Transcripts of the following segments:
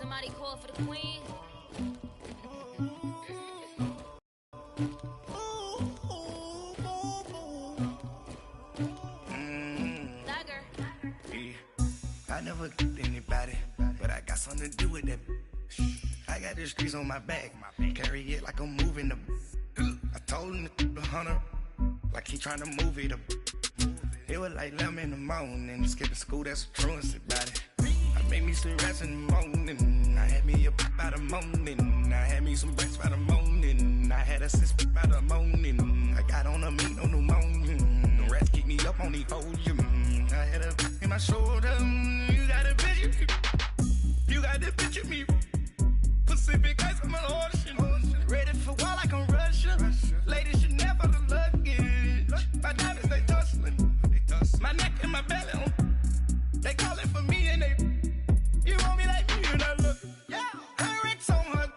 Somebody call for the queen. I never killed anybody, but I got something to do with that. I got the streets on my back, carry it like I'm moving the. I told him to the hunter, like he trying to move it up. It was like 11 in the morning, skipping school, that's a truancy about it. I made me some rats in the morning, I had me a pop by the morning, I had me some breaks by the morning, I had a six by the morning, I got on a meat on the morning, the rats keep me up on the podium, I had a in my shoulder, you got a picture, you got the picture me, Pacific ice on my ocean, ready for war like I'm Russia, ladies should never the luggage, my diamonds they tussling, my neck and my belly on, they calling for me and they, you want me like me and I look, yeah, her Rex on her,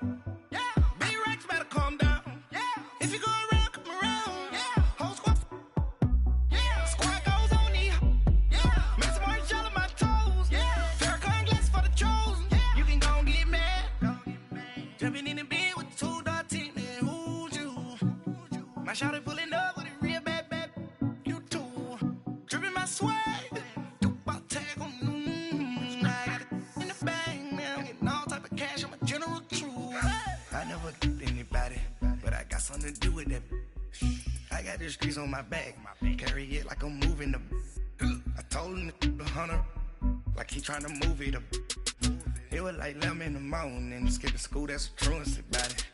yeah, B-Rex better calm down, yeah, if you go around, come around, yeah, whole squad, yeah, squad goes on the, yeah, make some orange gel on my toes, yeah, Farrakhan glass for the chosen, yeah, you can go and get mad, jumping in the bed with 2 dark teeth, and who's you, my shawty pulling up with a real bad, you too, dripping my swag, I never killed anybody, but I got something to do with that. I got the streets on my back, carry it like I'm moving the. I told him to the hunter, like he trying to move it up. It was like 11 in the morning, skipping school, that's a truancy about it.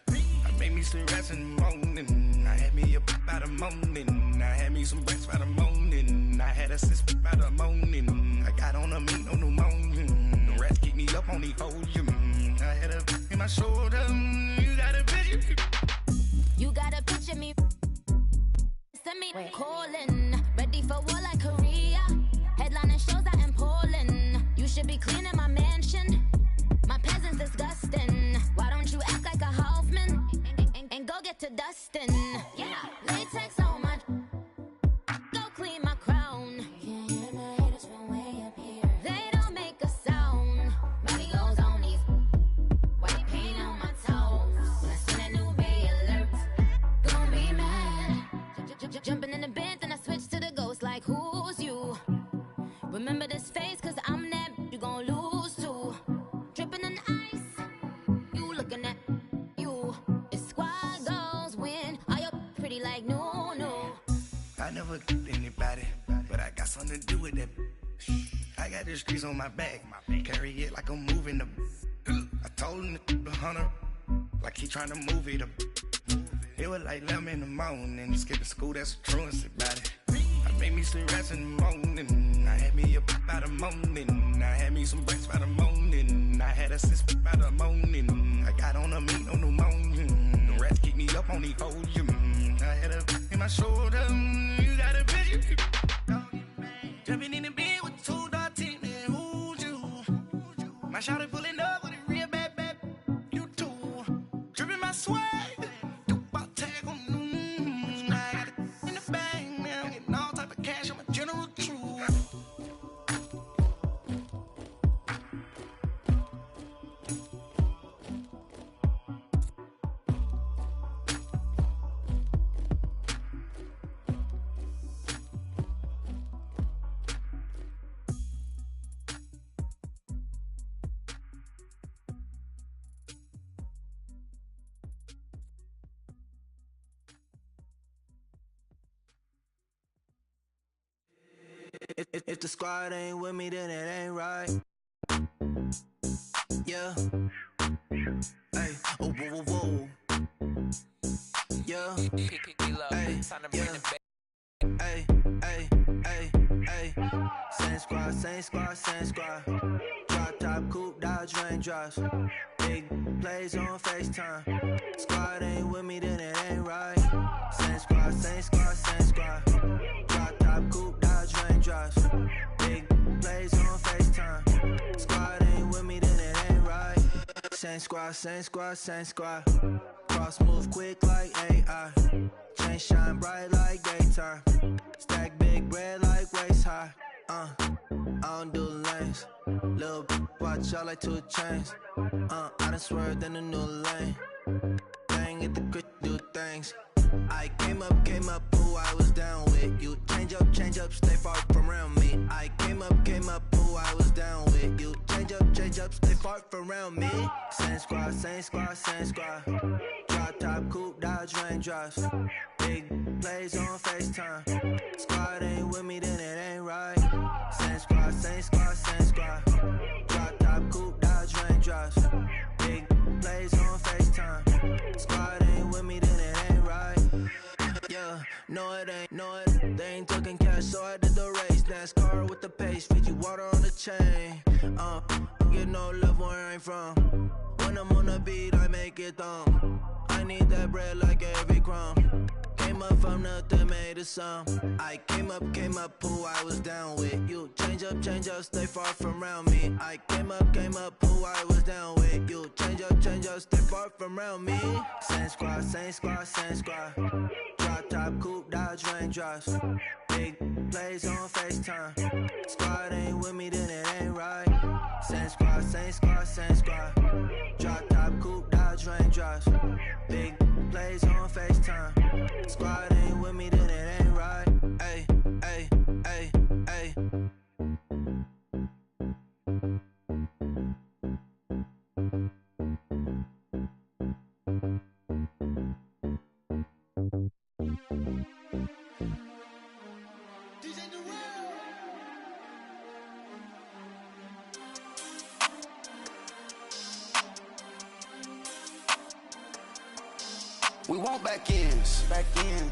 I made me some rats in the morning, I had me a pop by the morning, I had me some breaks by the morning, I had a six by the morning, I got on a meat on the morning, the rats keep me up on the podium, I had a in my shoulder, you got a picture, You got a picture me. Send me calling, ready for war like Korea. Headlining shows out in Poland. You should be cleaning my mansion. My peasants disgusting. Why don't you act like a Hoffman and go get to dustin'? Yeah, latex on my. Go clean my crown. Can't hear my haters from way up here. They don't make a sound. Body goes on these. White paint on my toes. When I send a new bay alert, gon' be mad. Jumping in the bed, then I switch to the ghost like who's you? Remember this face, cause I'm that you gon' lose too. Dripping in ice, you looking at you. It's squad goals win. Are you pretty like no, no? I never killed anybody, but I got something to do with that. I got the streets on my back, carry it like I'm moving the. I told him to the hunter, like he trying to move it up. It was like 11 in the morning, skipping school, that's a truancy about it. I made me some rats in the morning, I had me a pop by the morning, I had me some breaks by the morning, I had a six by the morning, I got on a meat on the morning, the rats keep me up on the podium, I had a in my shoulder, you got a picture, jumping in the bed with 2 dark teeth, and who's you? My shawty pulling up with a real bad, you too, dripping my swag. If the squad ain't with me, then it ain't right. Yeah. Hey, oh, whoa, whoa, whoa. Yeah. Hey, yeah. Hey, hey, hey, hey. Same squad, same squad, same squad. Drop top, coupe, Dodge raindrops. Big plays on FaceTime. Squad ain't with me, then it ain't right. Same squad, same squad, same squad. Drop top, coupe, Dodge raindrops. Big plays on FaceTime. Squad ain't with me, then it ain't right. Same squad, same squad, same squad. Cross move quick like AI. Chain shine bright like daytime. Stack big bread like waist high. I don't do lanes. Little watch out like 2 chains. I done swerved in a new lane. Bang at the grit, do things. I came up, who I was down with. You change up, stay far from around me. I came up, who I was down with. You change up, stay far from around me. Same squad. Drop top, coupe, Dodge Raindrops. Big plays on FaceTime. Squad ain't with me, then it ain't right. Same squad. Drop top, coupe, Dodge Raindrops. Big plays on FaceTime. Squad ain't with me, then it ain't right. Yeah, no it ain't, they ain't talking cash, so I did the race. NASCAR with the pace, feed you water on the chain. Get no love where I ain't from. When I'm on the beat, I make it thumb. I need that bread like every crumb. Came up from nothing, made a sum. I came up, who I was down with. You change up, stay far from around me. I came up, who I was down with. You change up, stay far from around me. Same squad. Drop top, coupe, Dodge Raindrops. Big plays on FaceTime. Squad ain't with me, then it ain't right. Same squad. Drop top, coupe, Dodge Raindrops. Big plays on FaceTime. Squad ain't with me, then it ain't right. Ay. We want back ends,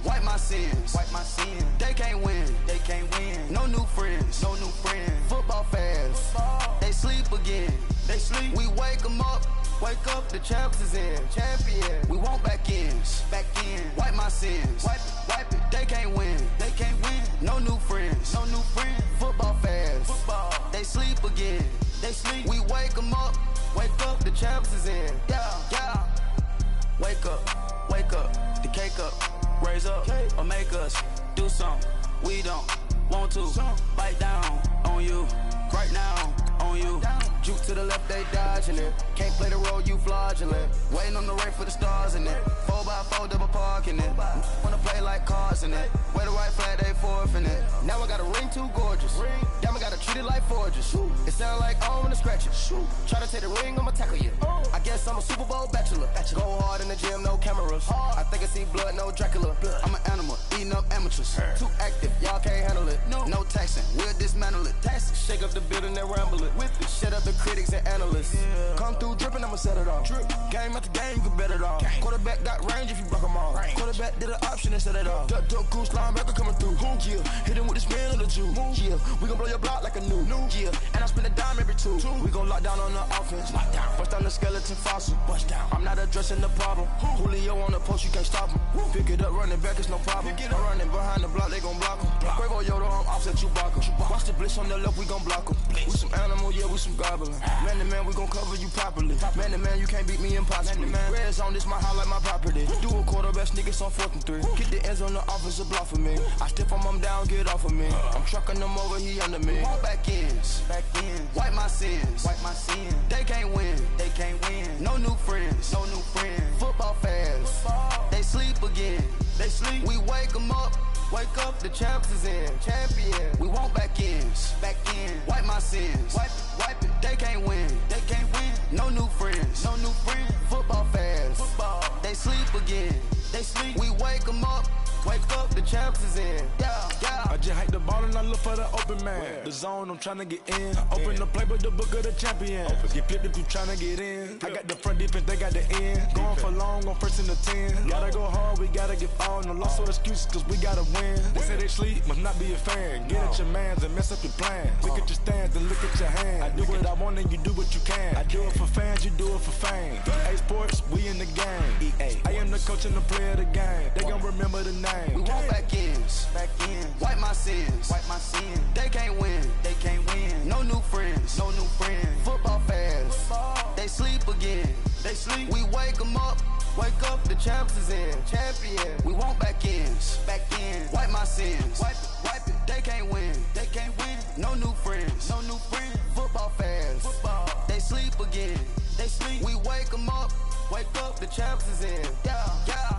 wipe my sins, They can't win, no new friends, Football fans, they sleep again, We wake them up, the champs is in, We want back ends, wipe my sins, wipe it, They can't win, no new friends, Football fans, they sleep again, We wake them up, the champs is in, yeah. Wake up, the cake up, raise up, or make us do something we don't want to. Bite down on you, right now on you. Juke to the left, they dodging it. Can't play the role, you fraudulent. Waiting on the rain for the stars in it. 4x4 double parking it. Wanna play like cars in it. Where the white flag, they forfeit it. Now I got a ring too gorgeous. Damn, I gotta treat it like forges. It sound like I wanna scratch it. Try to take the ring, I'ma tackle you. I guess I'm a Super Bowl bachelor. Go hard in the gym, no cameras. I think I see blood, no Dracula. I'm an animal, eating up amateurs. Too active, y'all can't handle it. No taxing, we'll dismantle it. Shake up the building and ramble it. Shut up the critics and analysts. Come through dripping, I'ma set it off. Game after game, you can bet it off. Quarterback got range if you broke them off. Quarterback did an option and set it off. Duck goose linebacker coming through. Yeah, hit him with the spin of the Jew. Yeah, we gon' blow your block like a new. Yeah, and I spend a dime every two. We gon' lock down on the offense. Bust down the skeleton fossil. I'm not addressing the problem. Julio on the post, you can't stop him. Pick it up, running back, it's no problem. I'm running behind the block, they gon' block him. Quavo Yoda, I'm offset Chewbacca. Watch the blitz on the left, we gon' block him. We some animal, yeah, we some goblin. Man to man, we gon' cover you properly. Man to man, you can't beat me impossibly. Red zone, this my highlight, my property. Do a quarterback sneakers on 4th and 3. Get the ends on the offensive block for me. I step on him down, get off of me. I'm trucking them over, he under me. Want back ends, wipe my sins, They can't win, no new friends, Football fans, they sleep again, We wake them up, the champs is in, We want back ends, wipe my sins, wipe it, They can't win, no new friends, Football fans, they sleep again, We wake them up, the champs is in, yeah. I just hike the ball and I look for the open man. The zone, I'm tryna get in. Open the playbook, the book of the champion. Get flipped if you tryna get in. I got the front defense, they got the end. Going for long, on 1st and the 10. Gotta go hard, we gotta give all. No loss or excuses, cause we gotta win. They say they sleep, must not be a fan. Get at your mans and mess up your plans. Look at your stands and look at your hands. I do what I want and you do what you can. I do it for fans, you do it for fame. EA Sports, we in the game. I am the coach and the player of the game. They gon' remember the name. We want back ends, wipe my sins, They can't win, no new friends, Football fans, they sleep again, We wake them up, the champs is in, We want back ends, wipe my sins, wipe it, They can't win, No new friends. No new friends. Football fans. Football. They sleep again. They sleep. We wake them up. Wake up, the champs is in. Yeah, yeah.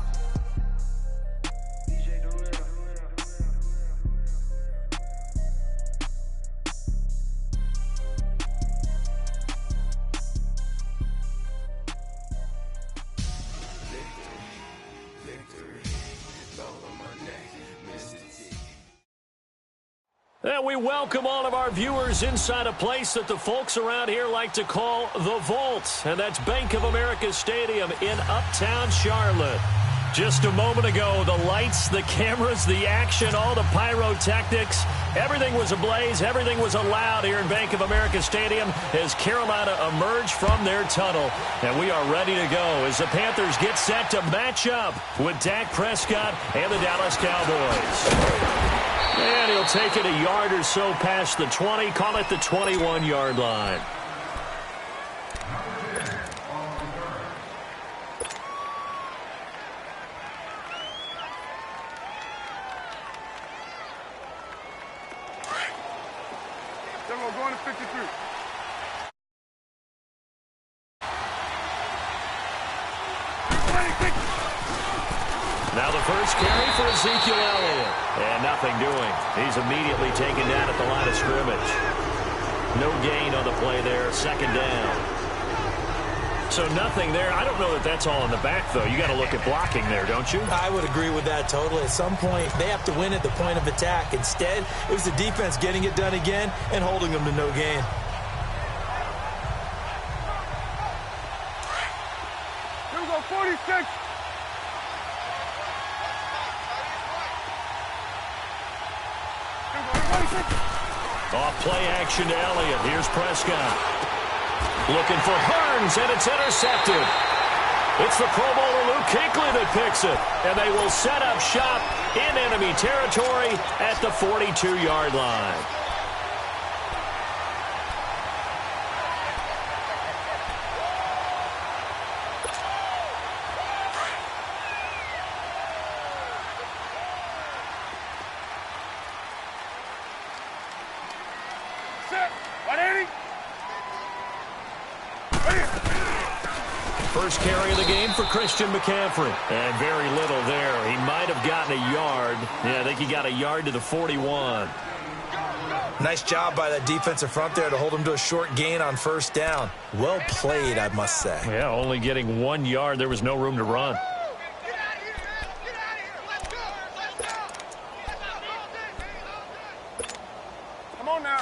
And we welcome all of our viewers inside a place that the folks around here like to call the Vault. And that's Bank of America Stadium in Uptown Charlotte. Just a moment ago, the lights, the cameras, the action, all the pyrotechnics, everything was ablaze, everything was allowed here in Bank of America Stadium as Carolina emerged from their tunnel. And we are ready to go as the Panthers get set to match up with Dak Prescott and the Dallas Cowboys. And he'll take it a yard or so past the 20, call it the 21-yard line. We're going to 53. Now the first carry for Ezekiel Elliott. And nothing doing. He's immediately taken down at the line of scrimmage. No gain on the play there. Second down. So nothing there. I don't know that that's all in the back, though. You got to look at blocking there, don't you? I would agree with that totally. At some point, they have to win at the point of attack. Instead, it was the defense getting it done again and holding them to no gain. Here we go, 46. Off play action to Elliott. Here's Prescott. Looking for Hearns, and it's intercepted. It's the Pro Bowler Luke Kuechly that picks it. And they will set up shop in enemy territory at the 42-yard line. First carry of the game for Christian McCaffrey. And very little there. He might have gotten a yard. Yeah, I think he got a yard to the 41. Nice job by that defensive front there to hold him to a short gain on first down. Well played, I must say. Yeah, only getting 1 yard. There was no room to run. Come on now.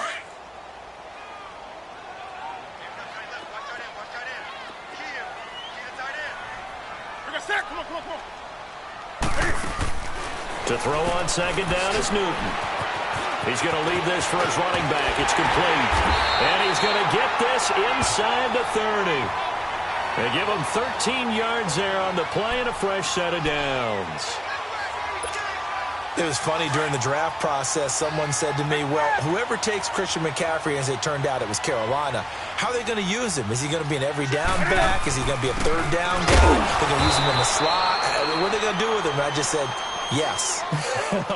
Come on. To throw on second down is Newton. He's going to leave this for his running back. It's complete. And he's going to get this inside the 30. They give him 13 yards there on the play and a fresh set of downs. It was funny during the draft process. Someone said to me, well, whoever takes Christian McCaffrey, as it turned out it was Carolina, how are they going to use him? Is he going to be an every down back? Is he going to be a third down guy? They're going to use him in the slot? What are they going to do with him? And I just said, yes.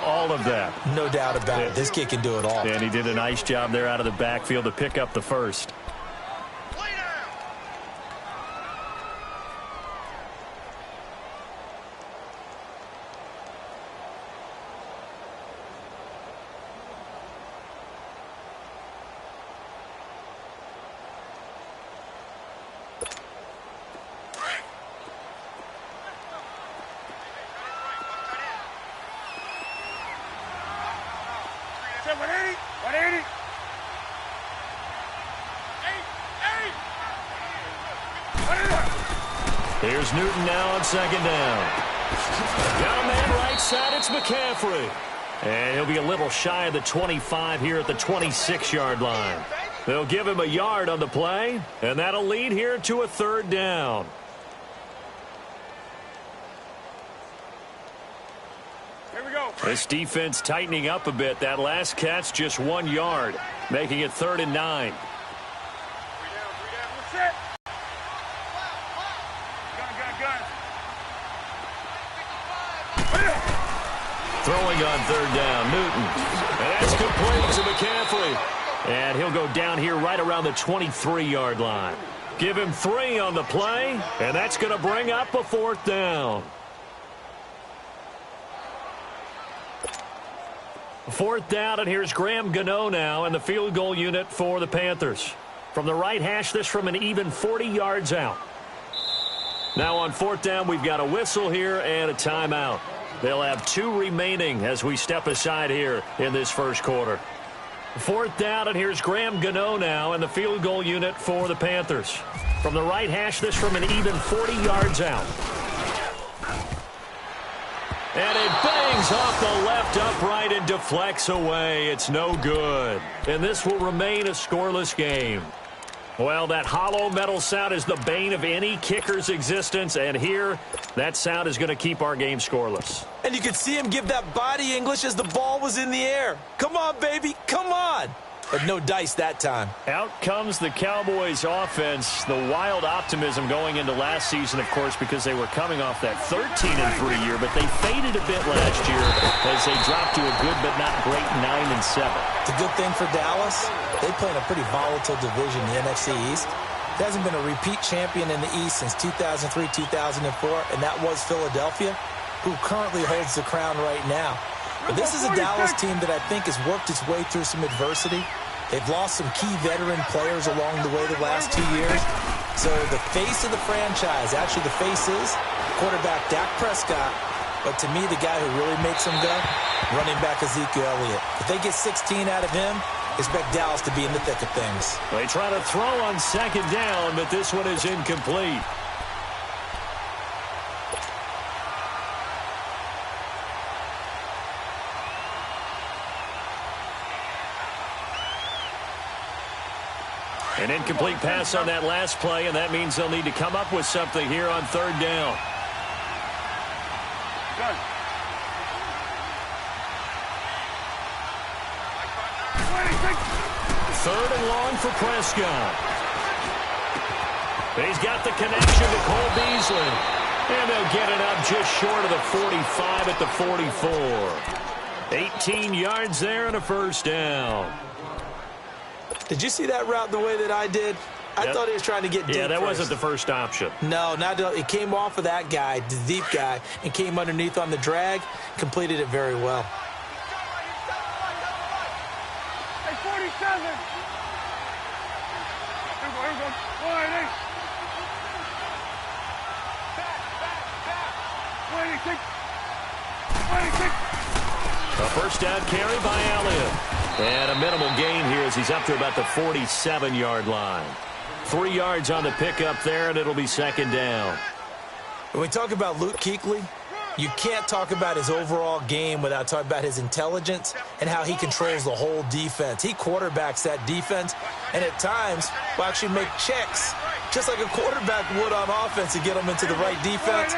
All of that. No doubt about it. This kid can do it all. And he did a nice job there out of the backfield to pick up the first. Here's Newton now on second down. Got a man right side. It's McCaffrey. And he'll be a little shy of the 25 here at the 26-yard line. They'll give him a yard on the play, and that'll lead here to a third down. Here we go. This defense tightening up a bit. That last catch just 1 yard, making it 3rd and 9. Throwing on third down, Newton. And Pass complete to McCaffrey. And he'll go down here right around the 23-yard line. Give him 3 on the play, and that's going to bring up a 4th down. 4th down, and here's Graham Gano now in the field goal unit for the Panthers. From the right hash, this from an even 40 yards out. Now on 4th down, we've got a whistle here and a timeout. They'll have 2 remaining as we step aside here in this first quarter. 4th down, and here's Graham Gano now in the field goal unit for the Panthers. From the right hash, this from an even 40 yards out. And it bangs off the left upright and deflects away. It's no good. And this will remain a scoreless game. Well, that hollow metal sound is the bane of any kicker's existence, and here, that sound is going to keep our game scoreless. And you could see him give that body English as the ball was in the air. Come on, baby, come on. But no dice that time. Out comes the Cowboys offense. The wild optimism going into last season, of course, because they were coming off that 13-3 year, but they faded a bit last year as they dropped to a good but not great 9-7. It's a good thing for Dallas. They play in a pretty volatile division, the NFC East. There hasn't been a repeat champion in the East since 2003-2004, and that was Philadelphia, who currently holds the crown right now. But this is a Dallas team that I think has worked its way through some adversity. They've lost some key veteran players along the way the last 2 years. So the face of the franchise, actually the face is quarterback Dak Prescott. But to me, the guy who really makes them go, running back Ezekiel Elliott. If they get 16 out of him, expect Dallas to be in the thick of things. They try to throw on 2nd down, but this one is incomplete. An incomplete pass on that last play, and that means they'll need to come up with something here on 3rd down. Good. 3rd and long for Prescott. He's got the connection to Cole Beasley. And they'll get it up just short of the 45 at the 44. 18 yards there and a 1st down. Did you see that route the way that I did? I thought he was trying to get deep. Yeah, that first. wasn't the first option. No, it came off of that guy, the deep guy, and came underneath on the drag, completed it very well. Hey, 47. Here we go. 26. A 1st down carry by Elliott. And a minimal gain here as he's up to about the 47-yard line. 3 yards on the pickup there, and it'll be 2nd down. When we talk about Luke Kuechly, you can't talk about his overall game without talking about his intelligence and how he controls the whole defense. He quarterbacks that defense, and at times will actually make checks, just like a quarterback would on offense to get them into the right defense.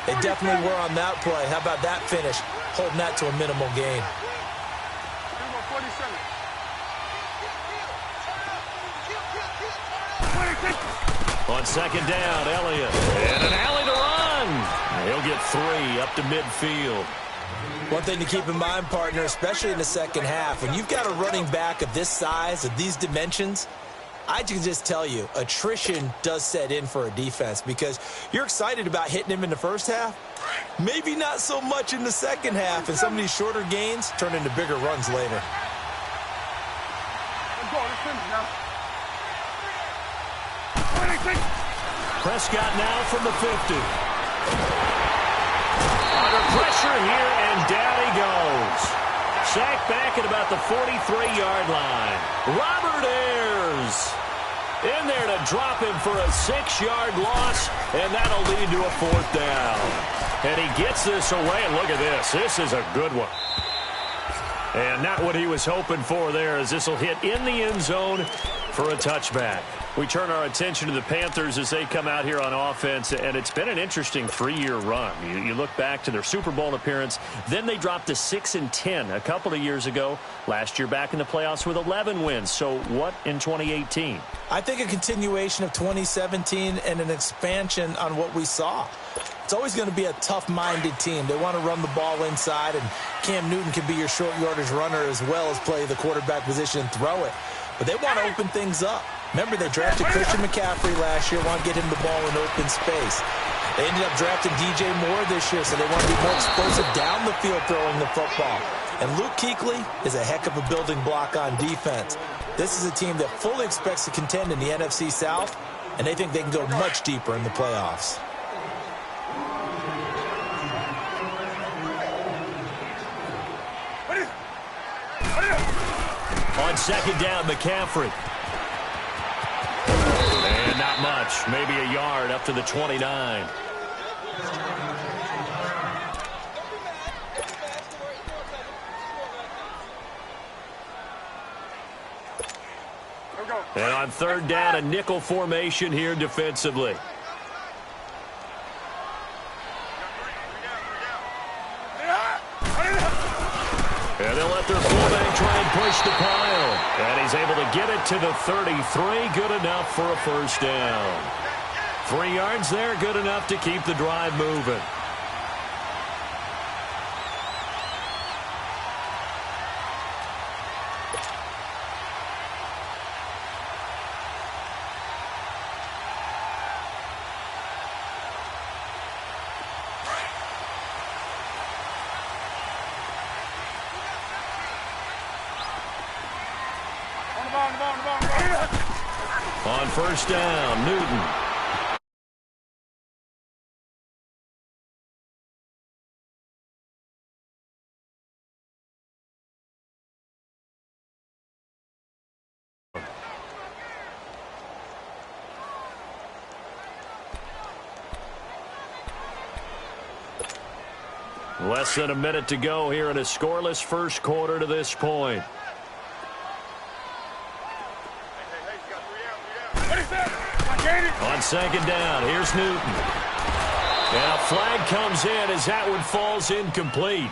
They definitely were on that play. How about that finish, holding that to a minimal gain. On 2nd down, Elliott. And an alley to run. He'll get 3 up to midfield. One thing to keep in mind, partner, especially in the second half, when you've got a running back of this size, of these dimensions, I can just tell you, attrition does set in for a defense because you're excited about hitting him in the first half. Maybe not so much in the second half, and some of these shorter gains turn into bigger runs later. Prescott now from the 50. Under pressure here, and down he goes. Sacked back at about the 43-yard line. Robert Ayers in there to drop him for a 6-yard loss, and that'll lead to a 4th down. And he gets this away, and look at this. This is a good one. And not what he was hoping for there, as this will hit in the end zone for a touchback. We turn our attention to the Panthers as they come out here on offense, and it's been an interesting 3-year run. You look back to their Super Bowl appearance, then they dropped to 6-10 a couple of years ago. Last year back in the playoffs with 11 wins. So what in 2018? I think a continuation of 2017 and an expansion on what we saw. It's always going to be a tough-minded team. They want to run the ball inside, and Cam Newton can be your short yardage runner as well as play the quarterback position and throw it. But they want to open things up. Remember, they drafted Christian McCaffrey last year, want to get him the ball in open space. They ended up drafting DJ Moore this year, so they want to be more explosive down the field throwing the football. And Luke Kuechly is a heck of a building block on defense. This is a team that fully expects to contend in the NFC South, and they think they can go much deeper in the playoffs. On second down, McCaffrey. And not much. Maybe a yard up to the 29. And on third down, a nickel formation here defensively. And they'll let their fullback try and push the pile. And he's able to get it to the 33. Good enough for a first down. 3 yards there, good enough to keep the drive moving. On first down, Newton. Less than a minute to go here in a scoreless first quarter to this point. On second down, here's Newton. And a flag comes in as that one falls incomplete.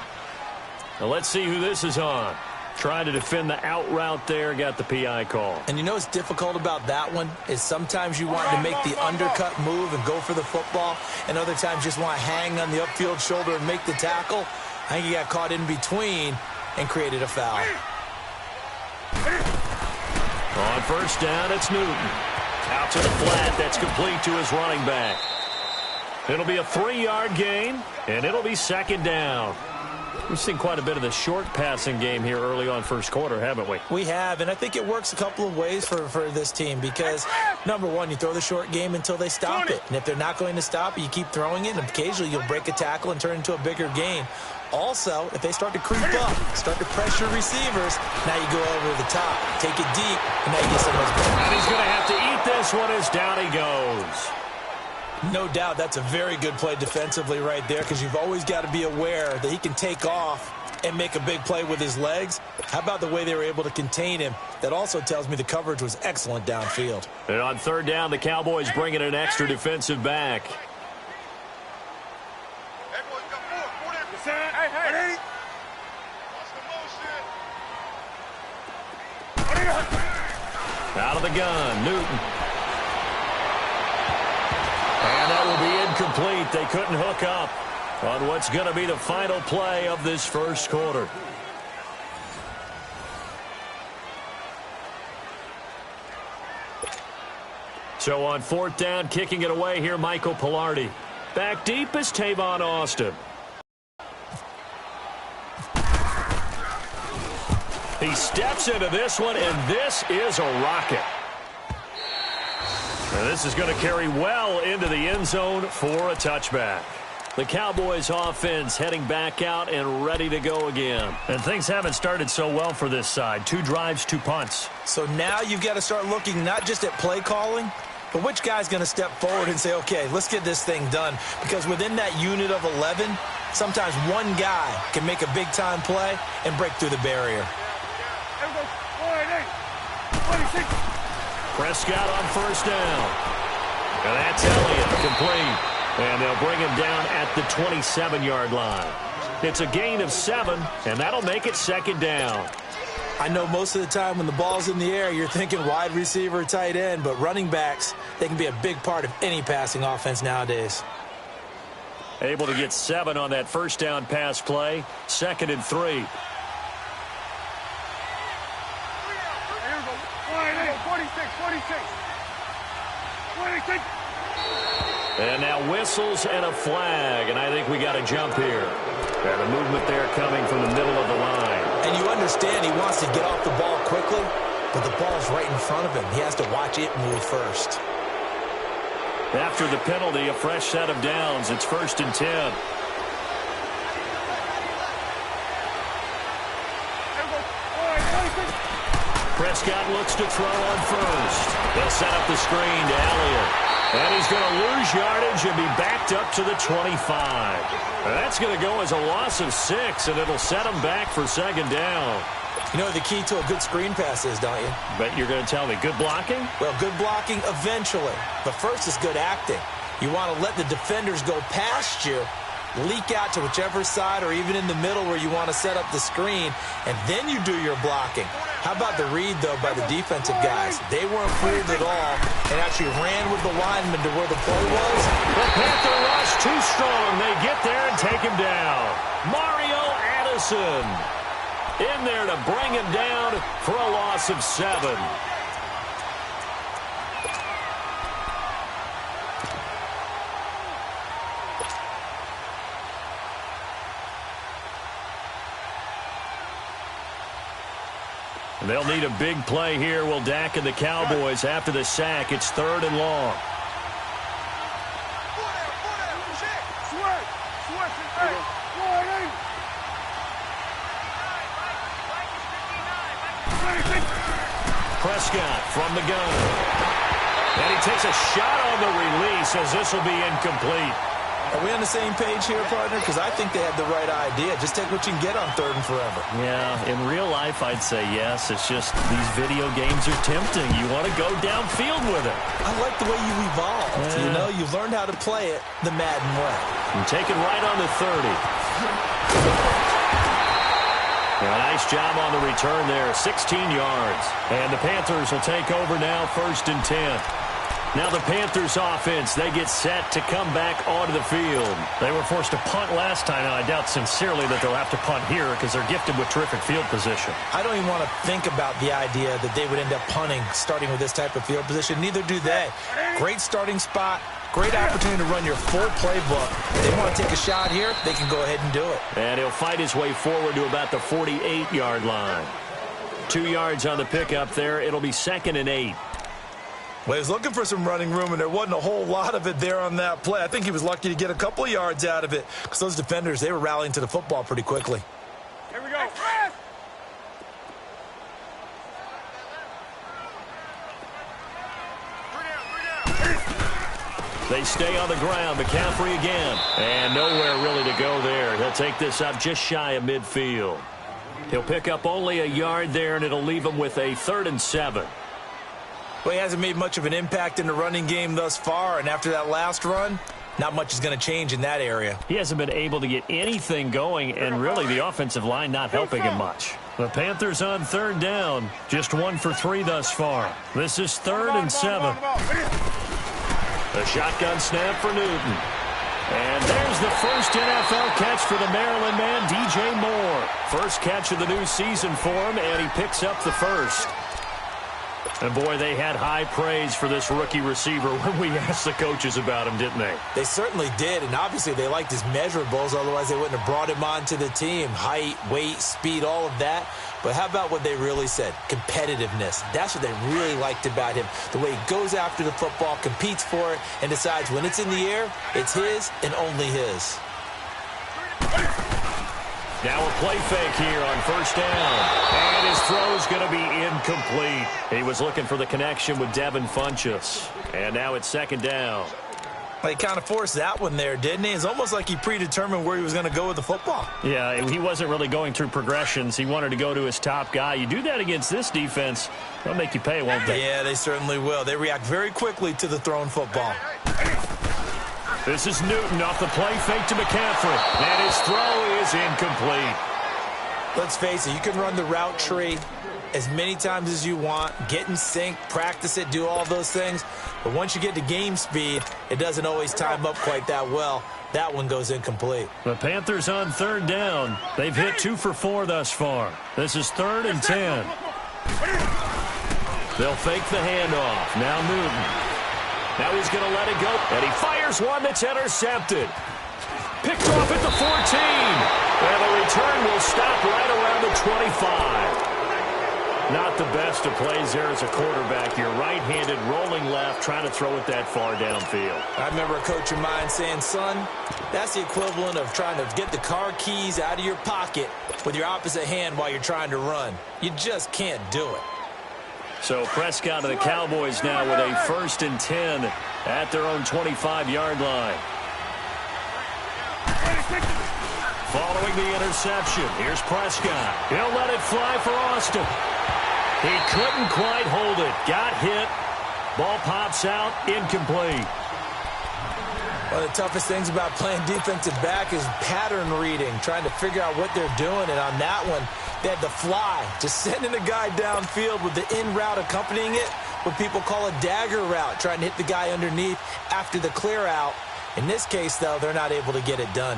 Now let's see who this is on. Trying to defend the out route there, got the PI call. And you know what's difficult about that one is sometimes you want to make the undercut move and go for the football, and other times just want to hang on the upfield shoulder and make the tackle. I think he got caught in between and created a foul. On first down, it's Newton. Out to the flat, that's complete to his running back. It'll be a 3-yard gain, and it'll be second down. We've seen quite a bit of the short passing game here early on first quarter, haven't we? We have, and I think it works a couple of ways for this team because, number one, you throw the short game until they stop it. And if they're not going to stop it, you keep throwing it, and occasionally you'll break a tackle and turn it into a bigger game. Also, if they start to creep up, start to pressure receivers, now you go over the top, take it deep, and now you get some of those balls. And he's going to have to eat this one as down he goes. No doubt that's a very good play defensively right there because you've always got to be aware that he can take off and make a big play with his legs. How about the way they were able to contain him? That also tells me the coverage was excellent downfield. And on third down, the Cowboys bring in an extra defensive back. Out of the gun, Newton. And that will be incomplete. They couldn't hook up on what's going to be the final play of this first quarter. So on fourth down, kicking it away here, Michael Pilardi. Back deep is Tavon Austin. He steps into this one, and this is a rocket. And this is going to carry well into the end zone for a touchback. The Cowboys offense heading back out and ready to go again. And things haven't started so well for this side. 2 drives, 2 punts. So now you've got to start looking not just at play calling, but which guy's going to step forward and say, okay, let's get this thing done. Because within that unit of 11, sometimes one guy can make a big-time play and break through the barrier. Prescott on first down. And that's Elliott, complete. And they'll bring him down at the 27-yard line. It's a gain of 7, and that'll make it second down. I know most of the time when the ball's in the air, you're thinking wide receiver, tight end, but running backs, they can be a big part of any passing offense nowadays. Able to get 7 on that first down pass play. 2nd and 3. 46. And now whistles and a flag, and I think we got a jump here. And a movement there coming from the middle of the line. And you understand he wants to get off the ball quickly, but the ball's right in front of him. He has to watch it move first. After the penalty, a fresh set of downs. It's 1st and 10. Prescott looks to throw on first. They'll set up the screen to Elliott. And he's going to lose yardage and be backed up to the 25. That's going to go as a loss of 6, and it'll set him back for 2nd down. You know what the key to a good screen pass is, don't you? Bet you're going to tell me. Good blocking? Well, good blocking eventually. But first is good acting. You want to let the defenders go past you, leak out to whichever side or even in the middle where you want to set up the screen, and then you do your blocking. How about the read, though, by the defensive guys? They weren't fooled at all and actually ran with the lineman to where the play was. The Panther rush too strong. They get there and take him down. Mario Addison in there to bring him down for a loss of 7. They'll need a big play here. Will Dak and the Cowboys after the sack. It's 3rd and long. Prescott from the gun. And he takes a shot on the release as this will be incomplete. Are we on the same page here, partner? Because I think they had the right idea. Just take what you can get on 3rd and forever. Yeah, in real life, I'd say yes. It's just these video games are tempting. You want to go downfield with it. I like the way you evolved. Yeah. You know, you've learned how to play it the Madden way. And take it right on the 30. A nice job on the return there, 16 yards. And the Panthers will take over now, 1st and 10. Now the Panthers offense, they get set to come back onto the field. They were forced to punt last time, and I doubt sincerely that they'll have to punt here because they're gifted with terrific field position. I don't even want to think about the idea that they would end up punting starting with this type of field position. Neither do they. Great starting spot, great opportunity to run your full playbook. If they want to take a shot here, they can go ahead and do it. And he'll fight his way forward to about the 48-yard line. 2 yards on the pickup there. It'll be 2nd and 8. Well, he was looking for some running room, and there wasn't a whole lot of it there on that play. I think he was lucky to get a couple of yards out of it because those defenders, they were rallying to the football pretty quickly. Here we go. They stay on the ground. McCaffrey again. And nowhere really to go there. He'll take this up just shy of midfield. He'll pick up only a yard there, and it'll leave him with a 3rd and 7. Well, he hasn't made much of an impact in the running game thus far, and after that last run, not much is going to change in that area. He hasn't been able to get anything going, and really the offensive line not helping him much. The Panthers on 3rd down, just 1 for 3 thus far. This is 3rd and 7. A shotgun snap for Newton. And there's the first NFL catch for the Maryland man, DJ Moore. First catch of the new season for him, and he picks up the first. And, boy, they had high praise for this rookie receiver when we asked the coaches about him, didn't they? They certainly did, and obviously they liked his measurables. Otherwise, they wouldn't have brought him onto the team. Height, weight, speed, all of that. But how about what they really said? Competitiveness. That's what they really liked about him. The way he goes after the football, competes for it, and decides when it's in the air, it's his and only his. Now a play fake here on 1st down. And his throw's going to be incomplete. He was looking for the connection with Devin Funchess. And now it's 2nd down. Well, he kind of forced that one there, didn't he? It's almost like he predetermined where he was going to go with the football. Yeah, he wasn't really going through progressions. He wanted to go to his top guy. You do that against this defense, they'll make you pay, won't they? Yeah, they certainly will. They react very quickly to the thrown football. This is Newton off the play fake to McCaffrey. And his throw is incomplete. Let's face it, you can run the route tree, as many times as you want, get in sync, practice it, do all those things. But once you get to game speed, it doesn't always time up quite that well. That one goes incomplete. The Panthers on third down. They've hit 2 for 4 thus far. This is 3rd and 10. They'll fake the handoff. Now Newton. Now he's going to let it go. And he fires one that's intercepted. Picked off at the 14. And the return will stop right around the 25. Not the best of plays there as a quarterback. You're right-handed, rolling left, trying to throw it that far downfield. I remember a coach of mine saying, son, that's the equivalent of trying to get the car keys out of your pocket with your opposite hand while you're trying to run. You just can't do it. So Prescott and the Cowboys now with a 1st and 10 at their own 25-yard line. Following the interception, here's Prescott. He'll let it fly for Austin. He couldn't quite hold it. Got hit. Ball pops out. Incomplete. One of the toughest things about playing defensive back is pattern reading, trying to figure out what they're doing. And on that one, they had the fly, just sending a guy downfield with the in route accompanying it, what people call a dagger route, trying to hit the guy underneath after the clear out. In this case, though, they're not able to get it done.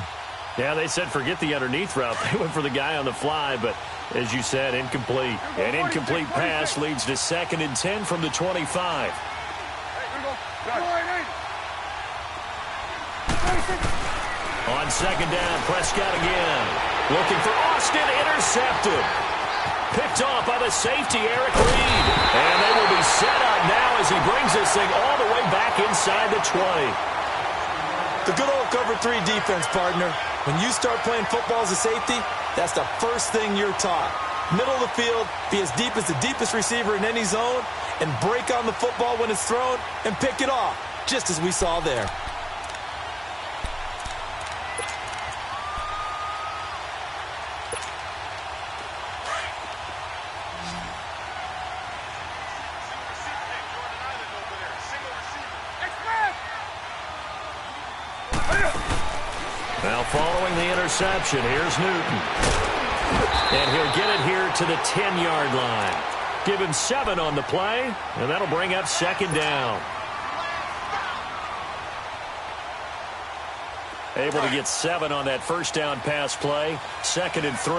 Yeah, they said forget the underneath route. They went for the guy on the fly, but as you said, incomplete. An incomplete pass leads to 2nd and 10 from the 25. On 2nd down, Prescott again. Looking for Austin, intercepted. Picked off by the safety, Eric Reed. And they will be set up now as he brings this thing all the way back inside the 20. The good old cover 3 defense, partner. When you start playing football as a safety, that's the first thing you're taught. Middle of the field, be as deep as the deepest receiver in any zone, and break on the football when it's thrown and pick it off, just as we saw there. Now following the interception, here's Newton. And he'll get it here to the 10-yard line. Give him 7 on the play, and that'll bring up 2nd down. Able to get 7 on that 1st down pass play. 2nd and 3.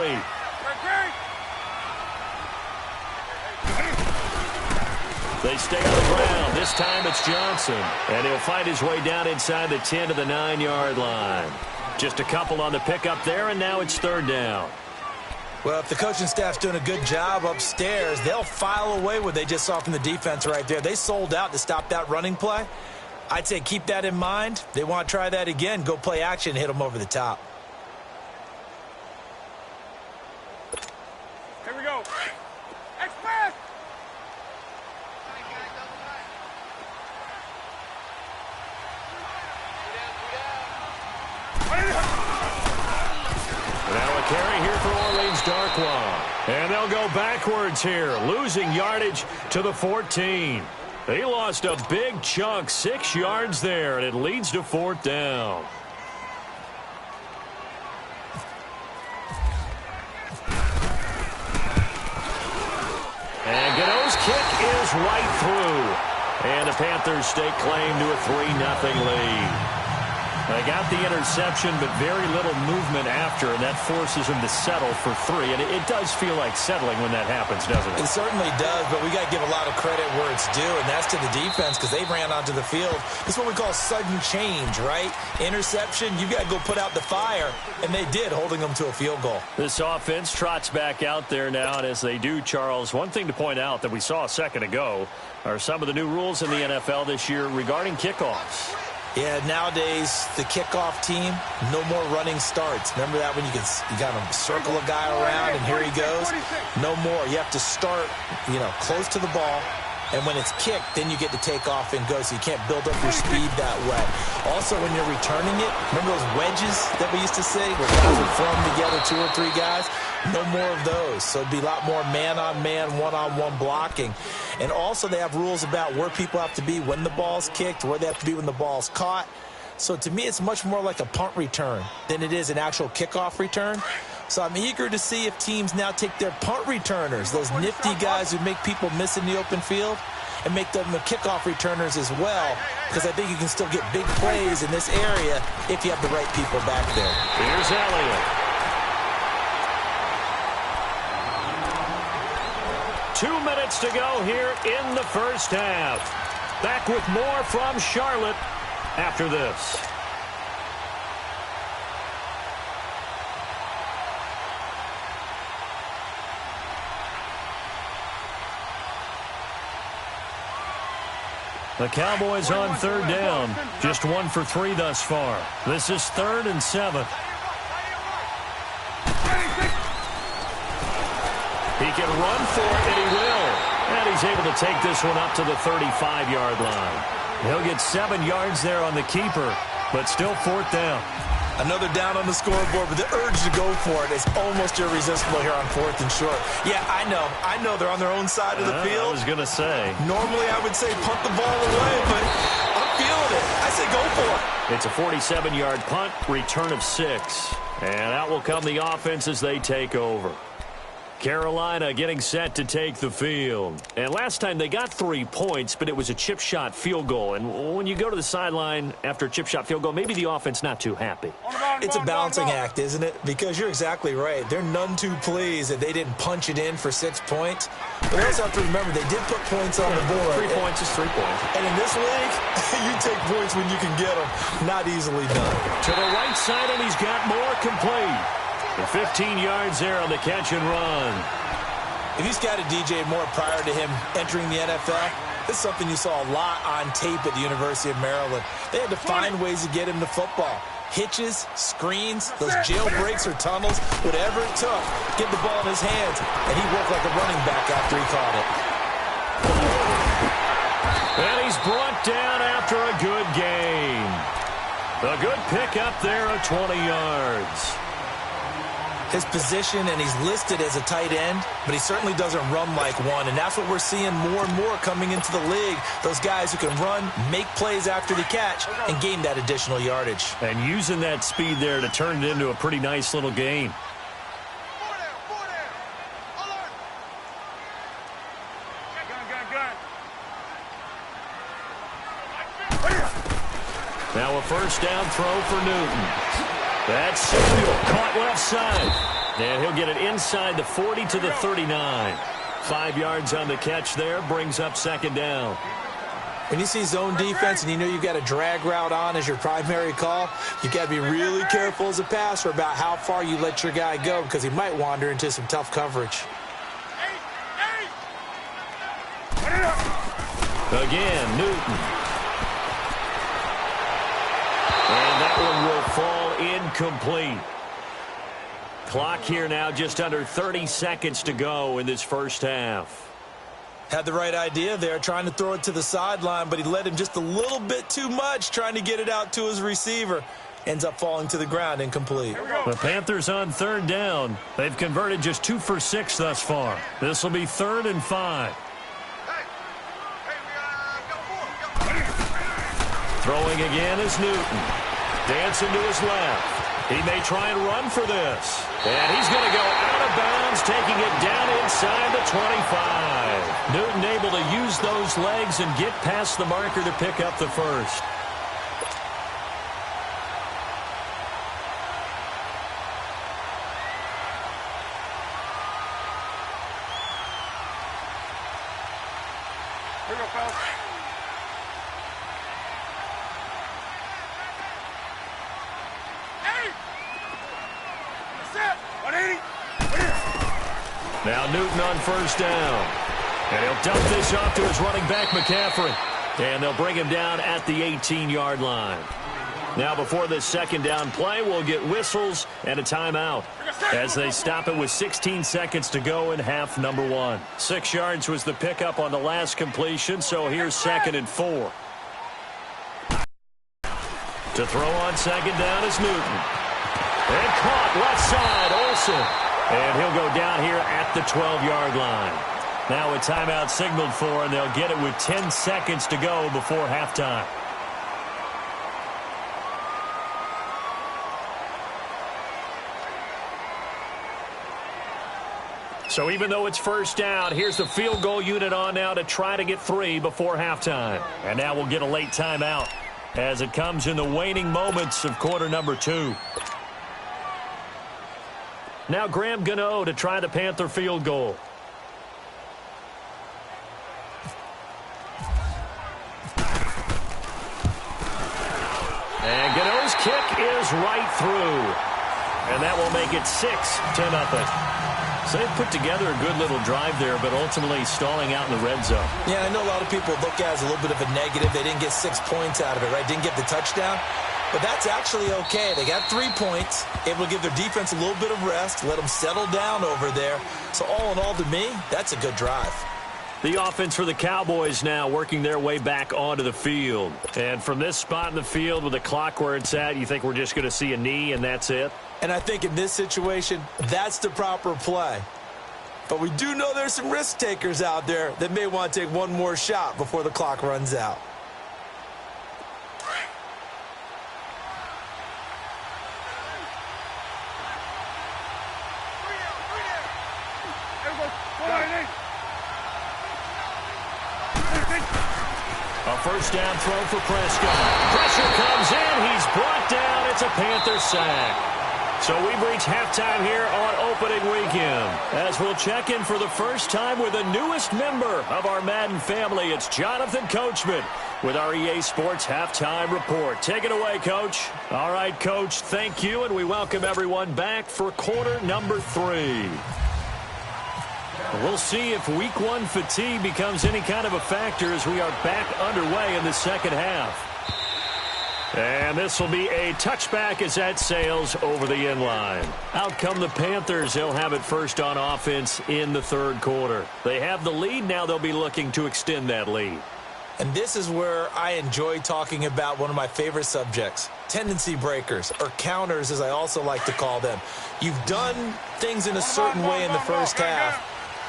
They stay on the ground. This time it's Johnson. And he'll find his way down inside the 10 to the 9-yard line. Just a couple on the pickup there, and now it's 3rd down. Well, if the coaching staff's doing a good job upstairs, they'll file away what they just saw from the defense right there. They sold out to stop that running play. I'd say keep that in mind. They want to try that again. Go play action, hit them over the top. Here we go. Express! Now a carry here for Orleans Darkwa. And they'll go backwards here, losing yardage to the 14. They lost a big chunk, 6 yards there, and it leads to 4th down. And Gano's kick is right through. And the Panthers stake claim to a 3-0 lead. They got the interception, but very little movement after, and that forces them to settle for 3. And it does feel like settling when that happens, doesn't it? It certainly does, but we got to give a lot of credit where it's due, and that's to the defense because they ran onto the field. This is what we call sudden change, right? Interception, you got to go put out the fire, and they did, holding them to a field goal. This offense trots back out there now, and as they do, Charles, one thing to point out that we saw a second ago are some of the new rules in the NFL this year regarding kickoffs. Yeah, nowadays, the kickoff team, no more running starts. Remember that when you got to circle a guy around and here he goes? No more. You have to start, close to the ball. And when it's kicked, then you get to take off and go, so you can't build up your speed that way. Also, when you're returning it, remember those wedges that we used to say where guys would throw them together, 2 or 3 guys? No more of those. So it'd be a lot more man-on-man, one-on-one blocking. And also they have rules about where people have to be when the ball's kicked, where they have to be when the ball's caught. So to me, it's much more like a punt return than it is an actual kickoff return. So I'm eager to see if teams now take their punt returners, those nifty guys who make people miss in the open field, and make them the kickoff returners as well, because I think you can still get big plays in this area if you have the right people back there. Here's Elliott. 2 minutes to go here in the first half. Back with more from Charlotte after this. The Cowboys on third down. Just 1 for 3 thus far. This is 3rd and 7. He can run for it, and he will. And he's able to take this one up to the 35-yard line. He'll get 7 yards there on the keeper, but still 4th down. Another down on the scoreboard, but the urge to go for it is almost irresistible here on 4th and short. Yeah, I know they're on their own side of the field. I was going to say. Normally I would say punt the ball away, but I'm feeling it. I say go for it. It's a 47-yard punt, return of 6. And out will come the offense as they take over. Carolina getting set to take the field. And last time they got 3 points, but it was a chip shot field goal. And when you go to the sideline after a chip shot field goal, maybe the offense not too happy. It's a balancing act, isn't it? Because you're exactly right. They're none too pleased that they didn't punch it in for 6 points. But they also have to remember they did put points on the board. 3 points is 3 points. And in this league, you take points when you can get them. Not easily done. To the right side, and he's got more complete. 15 yards there on the catch and run. If you scouted DJ Moore prior to him entering the NFL, this is something you saw a lot on tape at the University of Maryland. They had to find ways to get him to football. Hitches, screens, those jailbreaks or tunnels, whatever it took, get the ball in his hands, and he worked like a running back after he caught it. And he's brought down after a good gain. A good pickup there of 20 yards. His position, and he's listed as a tight end, but he certainly doesn't run like one, and that's what we're seeing more and more coming into the league. Those guys who can run, make plays after the catch, and gain that additional yardage. And using that speed there to turn it into a pretty nice little gain. Now a first down throw for Newton. That's Samuel, caught left side. And he'll get it inside the 40 to the 39. 5 yards on the catch there, brings up 2nd down. When you see zone defense and you know you've got a drag route on as your primary call, you've got to be really careful as a passer about how far you let your guy go, because he might wander into some tough coverage. Again, Newton. And that one will fall incomplete. Clock here now, just under 30 seconds to go in this first half. Had the right idea there, trying to throw it to the sideline, but he let him just a little bit too much, trying to get it out to his receiver. Ends up falling to the ground, incomplete. The Panthers on 3rd down. They've converted just 2 for 6 thus far. This will be 3rd and 5. Throwing again is Newton. Dancing to his left. He may try and run for this. And he's going to go out of bounds, taking it down inside the 25. Newton able to use those legs and get past the marker to pick up the first. Here we go, fellas. Now Newton on first down. And he'll dump this off to his running back, McCaffrey. And they'll bring him down at the 18-yard line. Now before this 2nd down play, we'll get whistles and a timeout as they stop it with 16 seconds to go in half number 1. 6 yards was the pickup on the last completion, so here's 2nd and 4. To throw on 2nd down is Newton. And caught left side, Olsen. And he'll go down here at the 12-yard line. Now a timeout signaled for, and they'll get it with 10 seconds to go before halftime. So even though it's first down, here's the field goal unit on now to try to get 3 before halftime. And now we'll get a late timeout as it comes in the waning moments of quarter number 2. Now Graham Gano to try the Panther field goal. And Gano's kick is right through. And that will make it 6-0. So they've put together a good little drive there, but ultimately stalling out in the red zone. Yeah, I know a lot of people look at it as a little bit of a negative. They didn't get 6 points out of it, right? Didn't get the touchdown. But that's actually okay. They got 3 points, able to give their defense a little bit of rest, let them settle down over there. So all in all, to me, that's a good drive. The offense for the Cowboys now working their way back onto the field. And from this spot in the field with the clock where it's at, you think we're just going to see a knee and that's it? And I think in this situation, that's the proper play. But we do know there's some risk takers out there that may want to take one more shot before the clock runs out. A first down throw for Prescott. Pressure comes in. He's brought down. It's a Panther sack. So we've reached halftime here on opening weekend. As we'll check in for the first time with the newest member of our Madden family, it's Jonathan Coachman with our EA Sports Halftime Report. Take it away, Coach. All right, Coach, thank you, and we welcome everyone back for quarter number 3. We'll see if week 1 fatigue becomes any kind of a factor as we are back underway in the second half. And this will be a touchback as that sails over the end line. Out come the Panthers. They'll have it first on offense in the third quarter. They have the lead. Now they'll be looking to extend that lead. And this is where I enjoy talking about one of my favorite subjects, tendency breakers, or counters as I also like to call them. You've done things in a certain way in the first half,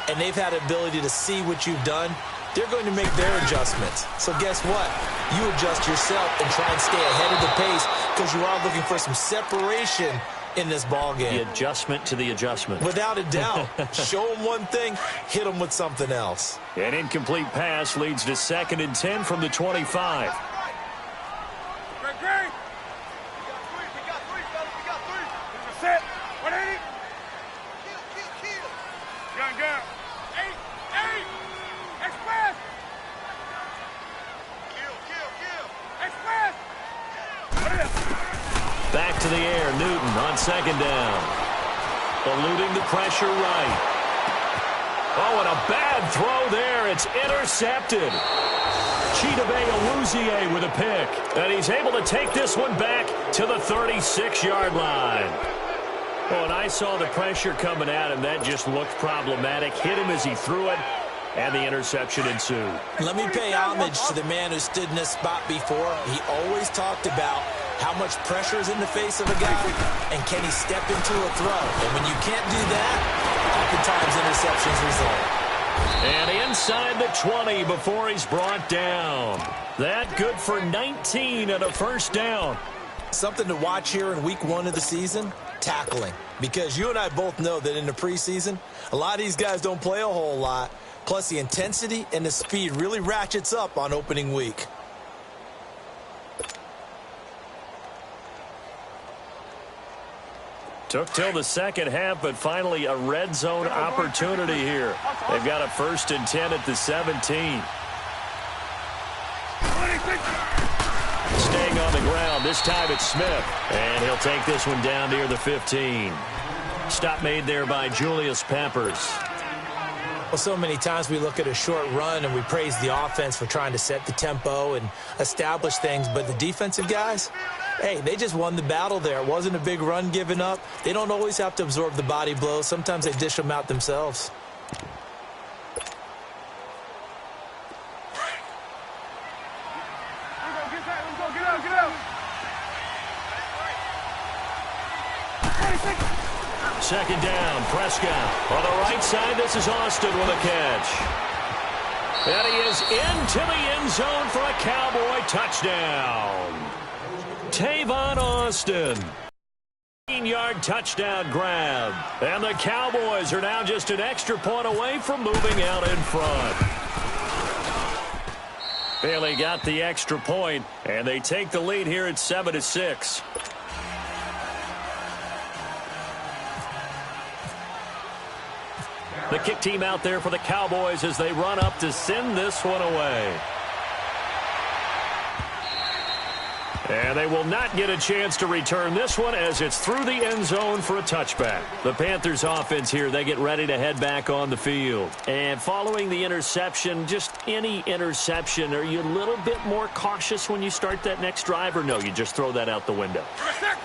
and they've had the ability to see what you've done. They're going to make their adjustments. So guess what? You adjust yourself and try and stay ahead of the pace because you are looking for some separation in this ball game. The adjustment to the adjustment. Without a doubt. Show them one thing, hit them with something else. An incomplete pass leads to 2nd and 10 from the 25. Set. 180. Gun. Express! Express! Back to the air, Newton on 2nd down. Eluding the pressure right. Oh, and a bad throw there. It's intercepted. Chidobe Awuzie with a pick. And he's able to take this one back to the 36-yard line. Oh, and I saw the pressure coming at him. That just looked problematic. Hit him as he threw it. And the interception ensued. Let me pay homage to the man who stood in this spot before. He always talked about how much pressure is in the face of a guy, and can he step into a throw. And when you can't do that, oftentimes interceptions result. And inside the 20 before he's brought down. That good for 19 and a first down. Something to watch here in week 1 of the season, tackling. Because you and I both know that in the preseason, a lot of these guys don't play a whole lot. Plus, the intensity and the speed really ratchets up on opening week. Took till the second half, but finally a red zone opportunity here. They've got a 1st and 10 at the 17. Staying on the ground. This time it's Smith. And he'll take this one down near the 15. Stop made there by Julius Peppers. Well, so many times we look at a short run and we praise the offense for trying to set the tempo and establish things, but the defensive guys, hey, they just won the battle there. It wasn't a big run given up. They don't always have to absorb the body blows. Sometimes they dish them out themselves. Second down, Prescott. On the right side, this is Austin with a catch. And he is into the end zone for a Cowboy touchdown. Tavon Austin. 15-yard touchdown grab. And the Cowboys are now just an extra point away from moving out in front. Bailey got the extra point, and they take the lead here at 7-6. The kick team out there for the Cowboys as they run up to send this one away. And they will not get a chance to return this one as it's through the end zone for a touchback. The Panthers offense here, they get ready to head back on the field. And following the interception, just any interception, are you a little bit more cautious when you start that next drive, or no, you just throw that out the window?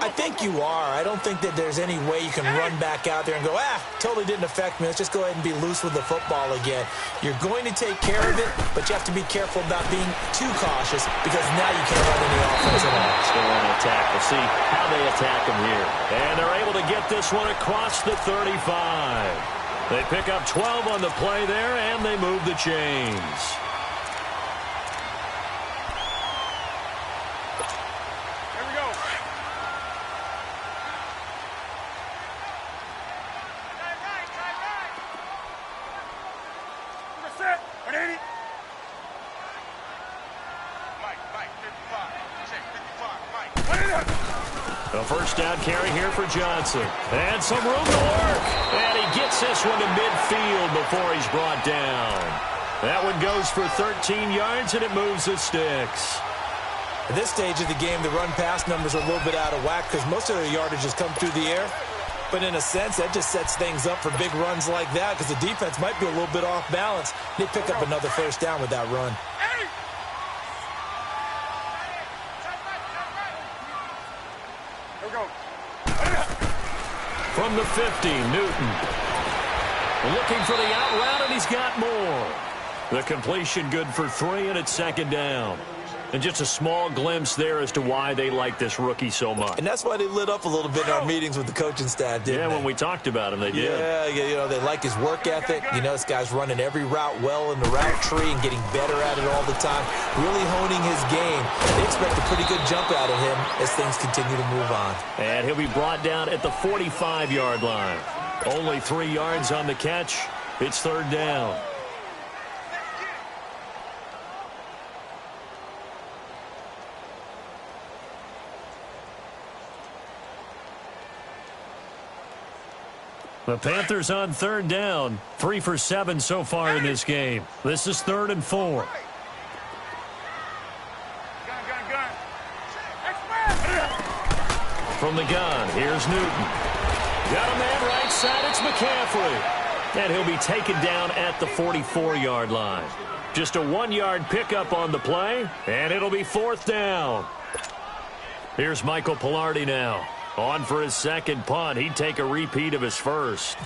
I think you are. I don't think that there's any way you can run back out there and go, totally didn't affect me. Let's just go ahead and be loose with the football again. You're going to take care of it, but you have to be careful about being too cautious because now you can't run any offense at all. Still on attack. We'll see how they attack them here. And they're able to get this one across the 35. They pick up 12 on the play there, and they move the chains. Here we go. Set. 180. Mike, 55. Check 55. Mike. A first down carry here for Johnson. And some room to work. And he gets this one to midfield before he's brought down. That one goes for 13 yards, and it moves the sticks. At this stage of the game, the run-pass numbers are a little bit out of whack because most of their yardage has come through the air. But in a sense, that just sets things up for big runs like that because the defense might be a little bit off balance. They pick up another first down with that run. Here we go. From the 50, Newton. Looking for the out route, and he's got more. The completion good for 3, and it's second down. And just a small glimpse there as to why they like this rookie so much. And that's why they lit up a little bit in our meetings with the coaching staff, didn't they? When we talked about him, they did. Yeah, you know, they like his work ethic. You know, this guy's running every route well in the route tree and getting better at it all the time, really honing his game. They expect a pretty good jump out of him as things continue to move on. And he'll be brought down at the 45-yard line. Only 3 yards on the catch. It's third down. The Panthers on third down. 3 for 7 so far in this game. This is 3rd and 4. Gun. From the gun, here's Newton. Got a man right side, it's McCaffrey. And he'll be taken down at the 44-yard line. Just a 1-yard pickup on the play, and it'll be 4th down. Here's Michael Pilardi now. On for his second punt. He'd take a repeat of his first.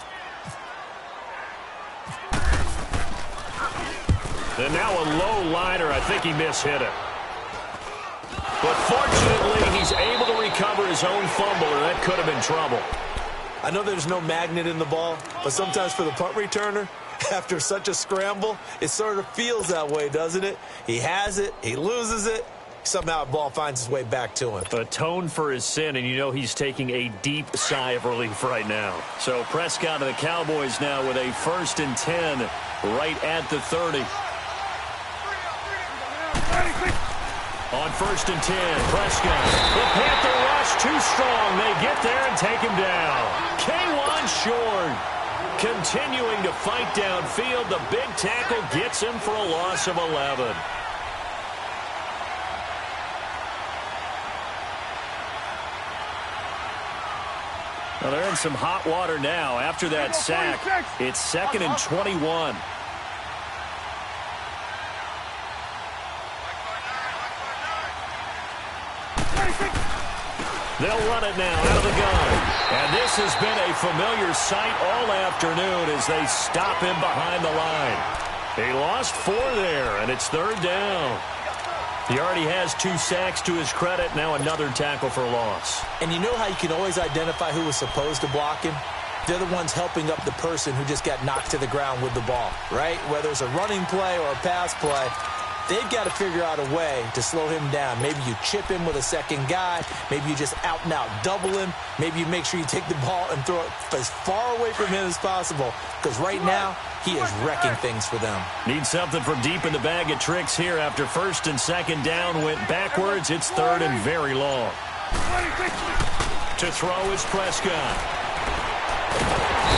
And now a low liner. I think he mishit it. But fortunately, he's able to recover his own fumble, or that could have been trouble. I know there's no magnet in the ball, but sometimes for the punt returner, after such a scramble, it sort of feels that way, doesn't it? He has it, he loses it, somehow the ball finds its way back to him. Atone for his sin, and you know he's taking a deep sigh of relief right now. So Prescott and the Cowboys now with a 1st and 10 right at the 30. On 1st and 10, Prescott. The Panther rush too strong. They get there and take him down. K1 short. Continuing to fight downfield. The big tackle gets him for a loss of 11. Well, they're in some hot water now. After that sack, it's 2nd and 21. They'll run it now out of the gun. And this has been a familiar sight all afternoon as they stop him behind the line. He lost 4 there, and it's 3rd down. He already has 2 sacks to his credit. Now another tackle for loss. And you know how you can always identify who was supposed to block him? They're the ones helping up the person who just got knocked to the ground with the ball, right? Whether it's a running play or a pass play, They've got to figure out a way to slow him down. Maybe you chip him with a second guy. Maybe you just out-and-out double him. Maybe you make sure you take the ball and throw it as far away from him as possible. Because right now, he is wrecking things for them. Need something from deep in the bag of tricks here after first and second down went backwards. It's third and very long. To throw is Prescott.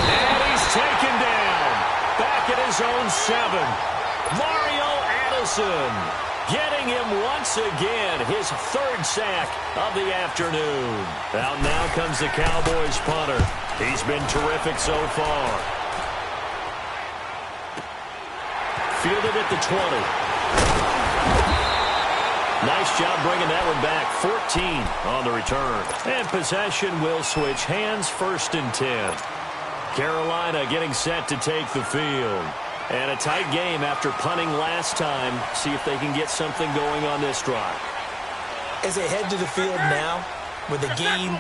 And he's taken down. Back at his own 7. Mario Addison getting him once again, his third sack of the afternoon. Out now comes the Cowboys punter. He's been terrific so far. Fielded at the 20. Nice job bringing that one back. 14 on the return. And possession will switch hands, first and 10. Carolina getting set to take the field. And a tight game after punting last time. See if they can get something going on this drive. As they head to the field now, with the game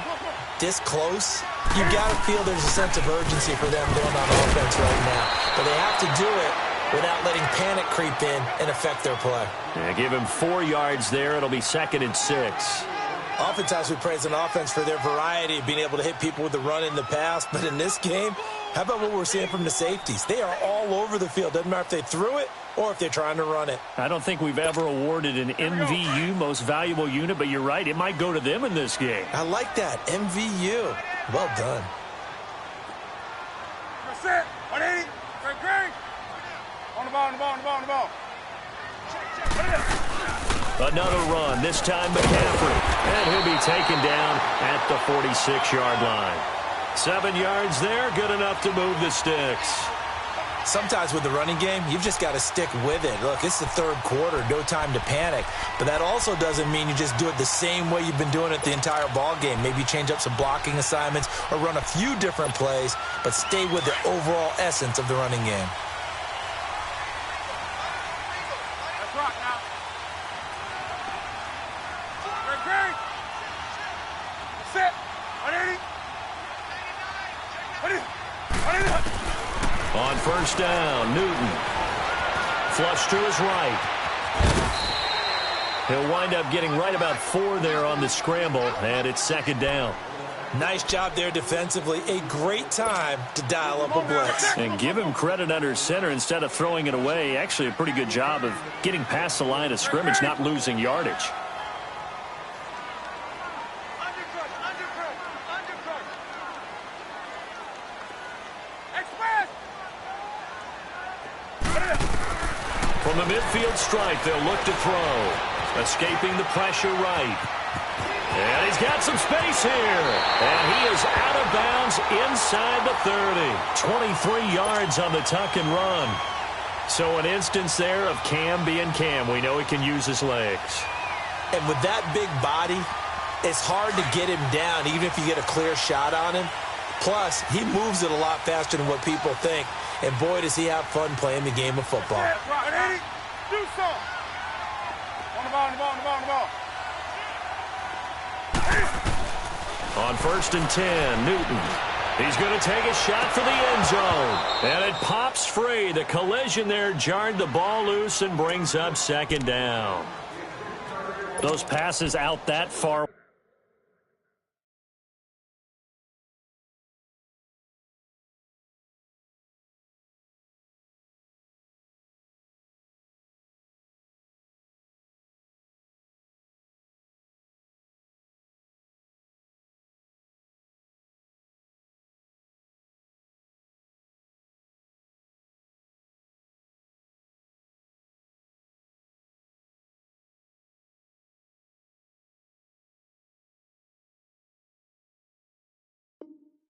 this close, you've got to feel there's a sense of urgency for them going on offense right now. But they have to do it without letting panic creep in and affect their play. Yeah, give him 4 yards there. It'll be 2nd and 6. Oftentimes we praise an offense for their variety of being able to hit people with the run in the pass. But in this game, how about what we're seeing from the safeties? They are all over the field. Doesn't matter if they threw it or if they're trying to run it. I don't think we've ever awarded an MVU, most valuable unit, but you're right. It might go to them in this game. I like that. MVU. Well done. That's it. 180. Great. On the ball, on the ball, on the ball, on the ball. Put it up. Another run, this time McCaffrey. And he'll be taken down at the 46-yard line. 7 yards there, good enough to move the sticks. Sometimes with the running game, you've just got to stick with it. Look, it's the third quarter, no time to panic. But that also doesn't mean you just do it the same way you've been doing it the entire ball game. Maybe change up some blocking assignments or run a few different plays, but stay with the overall essence of the running game. Let's rock now. Great. That's it. 180. On first down, Newton. Flush to his right. He'll wind up getting right about 4 there on the scramble, and it's 2nd down. Nice job there defensively. A great time to dial up a blitz. And give him credit under center instead of throwing it away. Actually, a pretty good job of getting past the line of scrimmage, not losing yardage. From the midfield stripe, they'll look to throw. Escaping the pressure right. And he's got some space here. And he is out of bounds inside the 30. 23 yards on the tuck and run. So an instance there of Cam being Cam. We know he can use his legs. And with that big body, it's hard to get him down, even if you get a clear shot on him. Plus, he moves it a lot faster than what people think. And boy, does he have fun playing the game of football. Do something. On the ball, on the ball, on the ball, on the ball. On first and 10, Newton. He's going to take a shot for the end zone. And it pops free. The collision there jarred the ball loose and brings up 2nd down. Those passes out that far.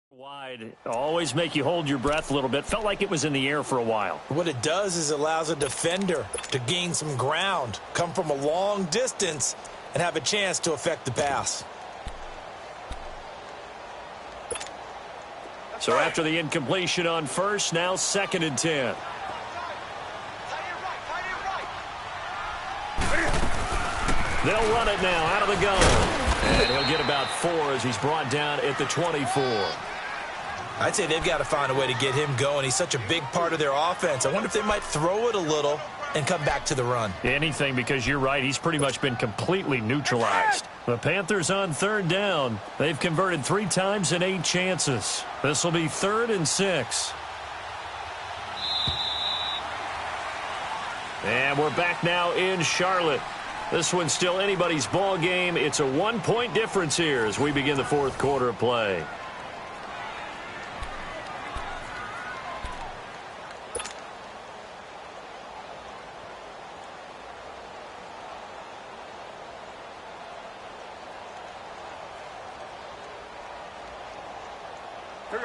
Wide, always make you hold your breath a little bit. Felt like it was in the air for a while. What it does is it allows a defender to gain some ground, come from a long distance, and have a chance to affect the pass. So after the incompletion on first, now 2nd and 10. They'll run it now out of the gun. And he'll get about 4 as he's brought down at the 24. I'd say they've got to find a way to get him going. He's such a big part of their offense. I wonder if they might throw it a little and come back to the run. Anything, because you're right, he's pretty much been completely neutralized. The Panthers on 3rd down. They've converted 3 times in 8 chances. This will be 3rd and 6. And we're back now in Charlotte. This one's still anybody's ball game. It's a 1-point difference here as we begin the 4th quarter of play.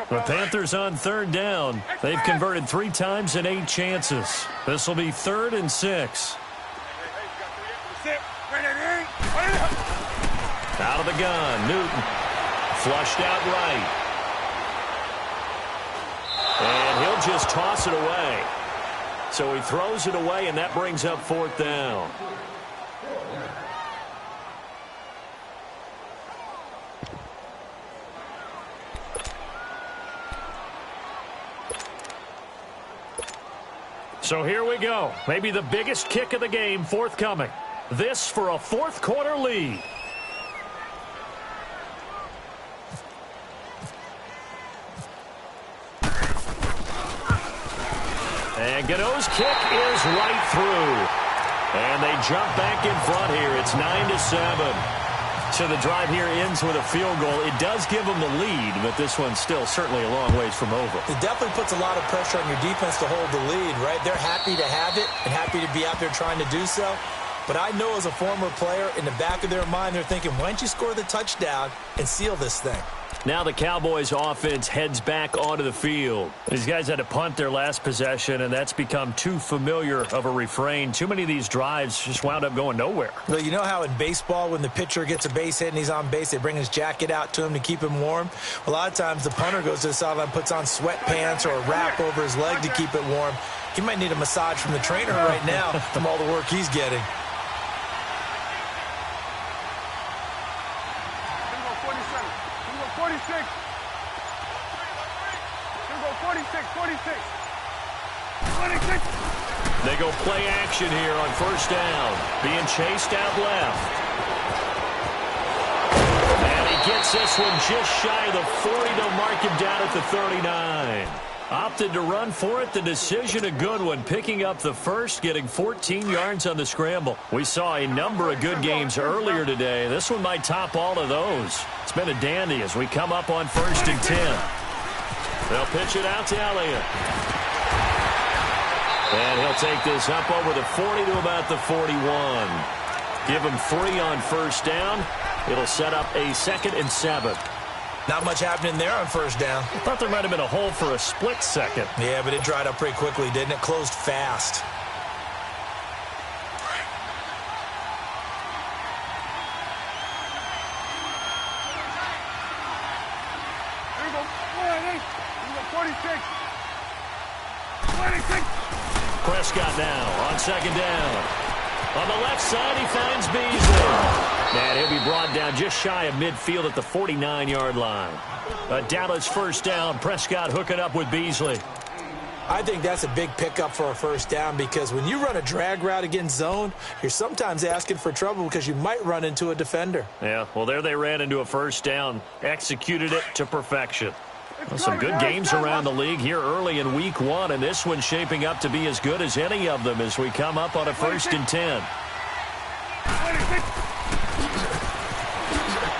The Panthers on 3rd down. They've converted 3 times in 8 chances. This will be 3rd and 6. Out of the gun, Newton. Flushed out right. And he'll just toss it away. So he throws it away, and that brings up 4th down. So here we go. Maybe the biggest kick of the game forthcoming. This for a 4th quarter lead. And Godot's kick is right through. And they jump back in front here. It's 9-7. So the drive here ends with a field goal. It does give them the lead, but this one's still certainly a long ways from over. It definitely puts a lot of pressure on your defense to hold the lead, right? They're happy to have it and happy to be out there trying to do so. But I know as a former player, in the back of their mind, they're thinking, why don't you score the touchdown and seal this thing? Now the Cowboys offense heads back onto the field. These guys had to punt their last possession, and that's become too familiar of a refrain. Too many of these drives just wound up going nowhere. Well, you know how in baseball, when the pitcher gets a base hit and he's on base, they bring his jacket out to him to keep him warm? A lot of times the punter goes to the sideline, puts on sweatpants or a wrap over his leg to keep it warm. He might need a massage from the trainer right now from all the work he's getting. 46. They go play action here on 1st down. Being chased out left. And he gets this one just shy of the 40. They'll mark him down at the 39. Opted to run for it. The decision a good one. Picking up the first, getting 14 yards on the scramble. We saw a number of good games earlier today. This one might top all of those. It's been a dandy as we come up on 1st and 10. They'll pitch it out to Elliott. And he'll take this up over the 40 to about the 41. Give him 3 on 1st down. It'll set up a 2nd and 7. Not much happening there on 1st down. I thought there might have been a hole for a split second. Yeah, but it dried up pretty quickly, didn't it? Closed fast. Here we go. 46. 26. Prescott now on 2nd down. On the left side, he finds Beasley. And he'll be brought down just shy of midfield at the 49-yard line. A Dallas 1st down. Prescott hooking up with Beasley. I think that's a big pickup for a 1st down because when you run a drag route against zone, you're sometimes asking for trouble because you might run into a defender. Yeah, well, there they ran into a 1st down. Executed it to perfection. Well, some good games around the league here early in week 1, and this one's shaping up to be as good as any of them as we come up on a 1st and 10.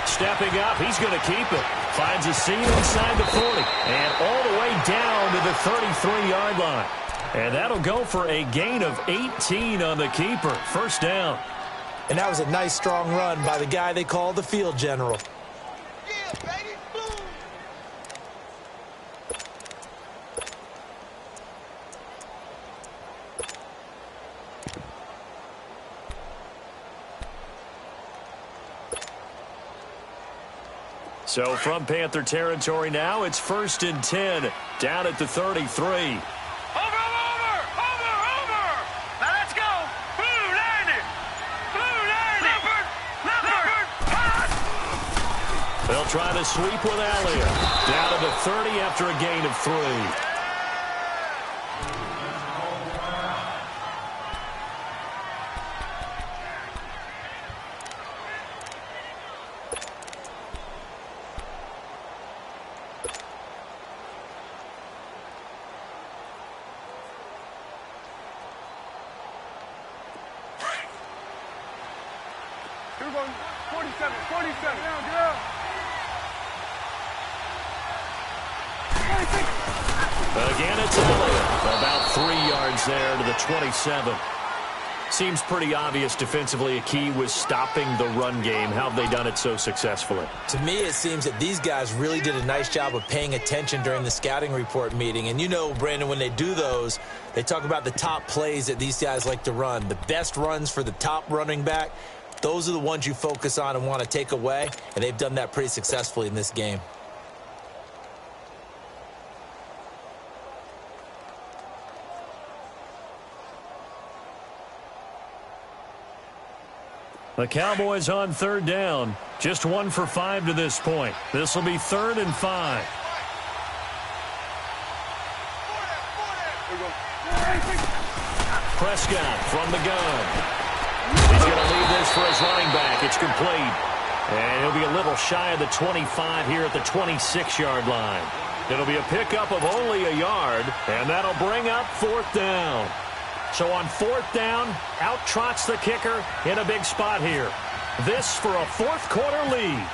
Stepping up, he's going to keep it. Finds a seam inside the 40, and all the way down to the 33-yard line. And that'll go for a gain of 18 on the keeper. 1st down. And that was a nice, strong run by the guy they call the field general. So from Panther territory now, it's 1st and 10, down at the 33. Over! Now let's go! Blue 90! They'll try to sweep with Elliott. Down to the 30 after a gain of 3. go 47, 47. Get out. Again, it's Elliott. About 3 yards there to the 27. Seems pretty obvious defensively a key was stopping the run game. How have they done it so successfully? To me, it seems that these guys really did a nice job of paying attention during the scouting report meeting. And you know, Brandon, when they do those, they talk about the top plays that these guys like to run. The best runs for the top running back, those are the ones you focus on and want to take away. And they've done that pretty successfully in this game. The Cowboys on third down. Just 1 for 5 to this point. This will be 3rd and 5. Prescott from the gun. He's going to leave this for his running back. It's complete. And he'll be a little shy of the 25 here at the 26-yard line. It'll be a pickup of only a yard, and that'll bring up 4th down. So on 4th down, out trots the kicker in a big spot here. This for a 4th quarter lead.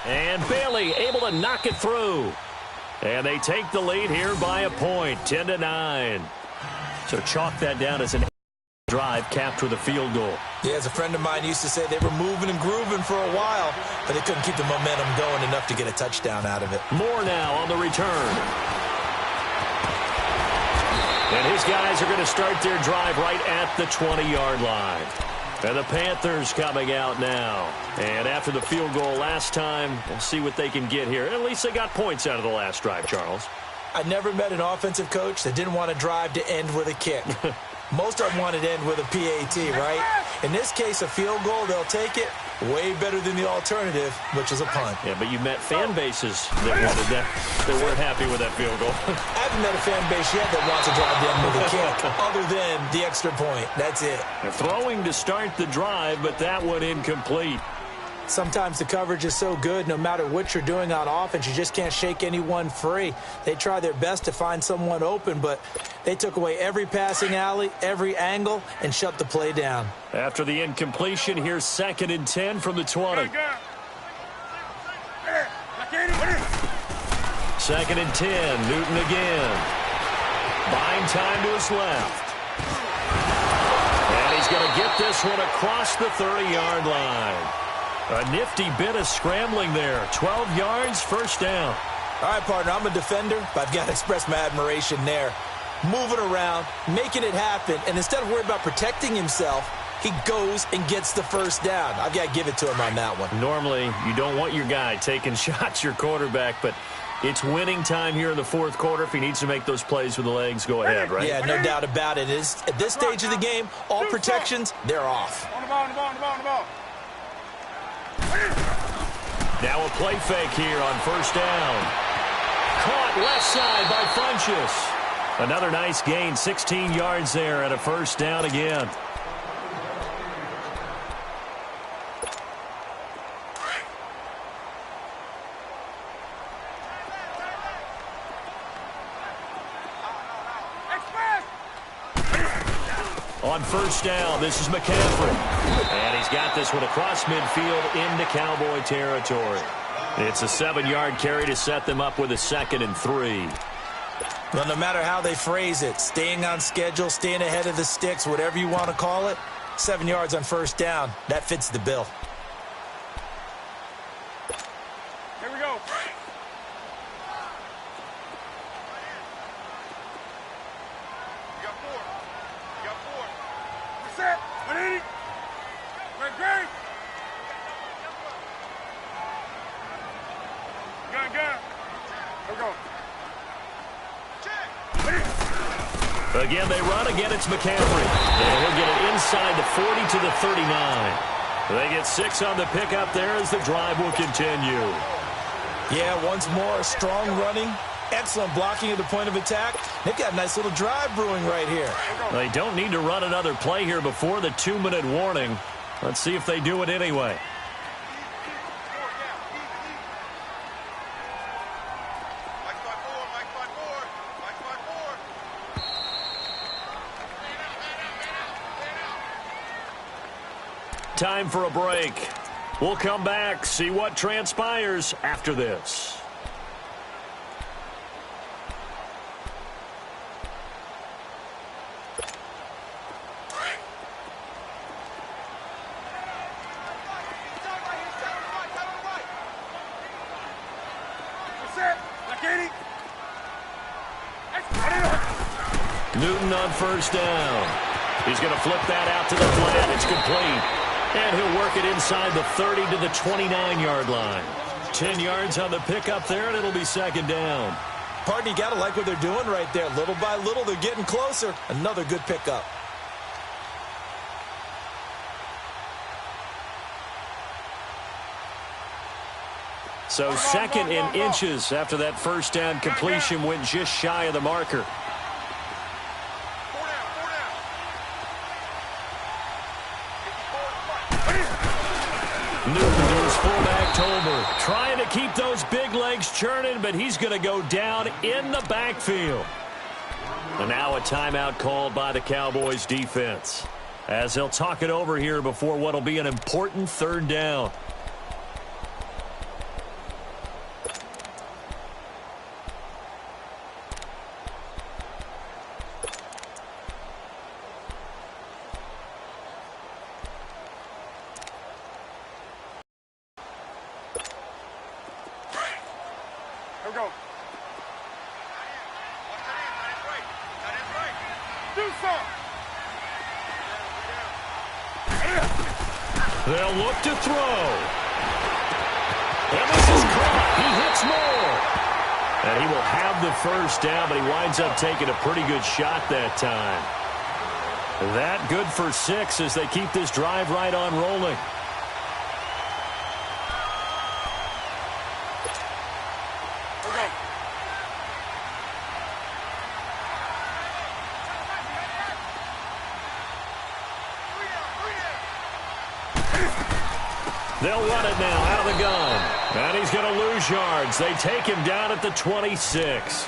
And Bailey able to knock it through. And they take the lead here by a point, 10-9. So chalk that down as an drive capped with a field goal. Yeah, as a friend of mine used to say, they were moving and grooving for a while, but they couldn't keep the momentum going enough to get a touchdown out of it. Moore now on the return. And his guys are going to start their drive right at the 20-yard line. And the Panthers coming out now. And after the field goal last time, we'll see what they can get here. At least they got points out of the last drive, Charles. I never met an offensive coach that didn't want a drive to end with a kick. Most of them wanted to end with a PAT, right? In this case, a field goal, they'll take it. Way better than the alternative, which is a punt. Yeah, but you met fan bases that wanted that, that weren't happy with that field goal. I haven't met a fan base yet that wants to drive them with a kick, other than the extra point. That's it. They're throwing to start the drive, but that one incomplete. Sometimes the coverage is so good, no matter what you're doing on offense, you just can't shake anyone free. They try their best to find someone open, but they took away every passing alley, every angle, and shut the play down. After the incompletion, here's 2nd and 10 from the 20. 2nd and 10, Newton again. Buying time to his left. And he's going to get this one across the 30-yard line. A nifty bit of scrambling there. 12 yards, 1st down. All right, partner, I'm a defender, but I've got to express my admiration there. Moving around, making it happen, and instead of worrying about protecting himself, he goes and gets the 1st down. I've got to give it to him on that one. Normally, you don't want your guy taking shots, your quarterback, but it's winning time here in the 4th quarter. If he needs to make those plays with the legs, go ahead, right? Yeah, no doubt about it. At this stage of the game, all protections, they're off. On the ball, on the ball, on the ball, on the ball. Now a play fake here on 1st down. Caught left side by Funchess. Another nice gain, 16 yards there and a 1st down again. On 1st down, this is McCaffrey. And he's got this one across midfield into Cowboy territory. It's a 7-yard carry to set them up with a 2nd and 3. Well, no matter how they phrase it, staying on schedule, staying ahead of the sticks, whatever you want to call it, 7 yards on 1st down, that fits the bill. Here we go. You got 4. You got 4. We're set. 180. Great, great. Gun. Here we go. Again, they run. Again, it's McCaffrey. And he'll get it inside the 40 to the 39. They get 6 on the pickup there as the drive will continue. Yeah, once more, strong running, excellent blocking at the point of attack. They've got a nice little drive brewing right here. They don't need to run another play here before the 2-minute warning. Let's see if they do it anyway. Time for a break. We'll come back, see what transpires after this. Newton on first down. He's going to flip that out to the flat. It's complete. And he'll work it inside the 30 to the 29-yard line. 10 yards on the pickup there, and it'll be second down. Pardon, you got to like what they're doing right there. Little by little, they're getting closer. Another good pickup. So second in inches after that first down completion went just shy of the marker. Newton to his fullback, Tolbert, trying to keep those big legs churning, but he's going to go down in the backfield. And now a timeout called by the Cowboys defense, as they'll talk it over here before what will be an important third down. They'll look to throw. And this is caught. He hits more. And he will have the first down, but he winds up taking a pretty good shot that time. That good for 6 as they keep this drive right on rolling. They'll run it now out of the gun. And he's going to lose yards. They take him down at the 26.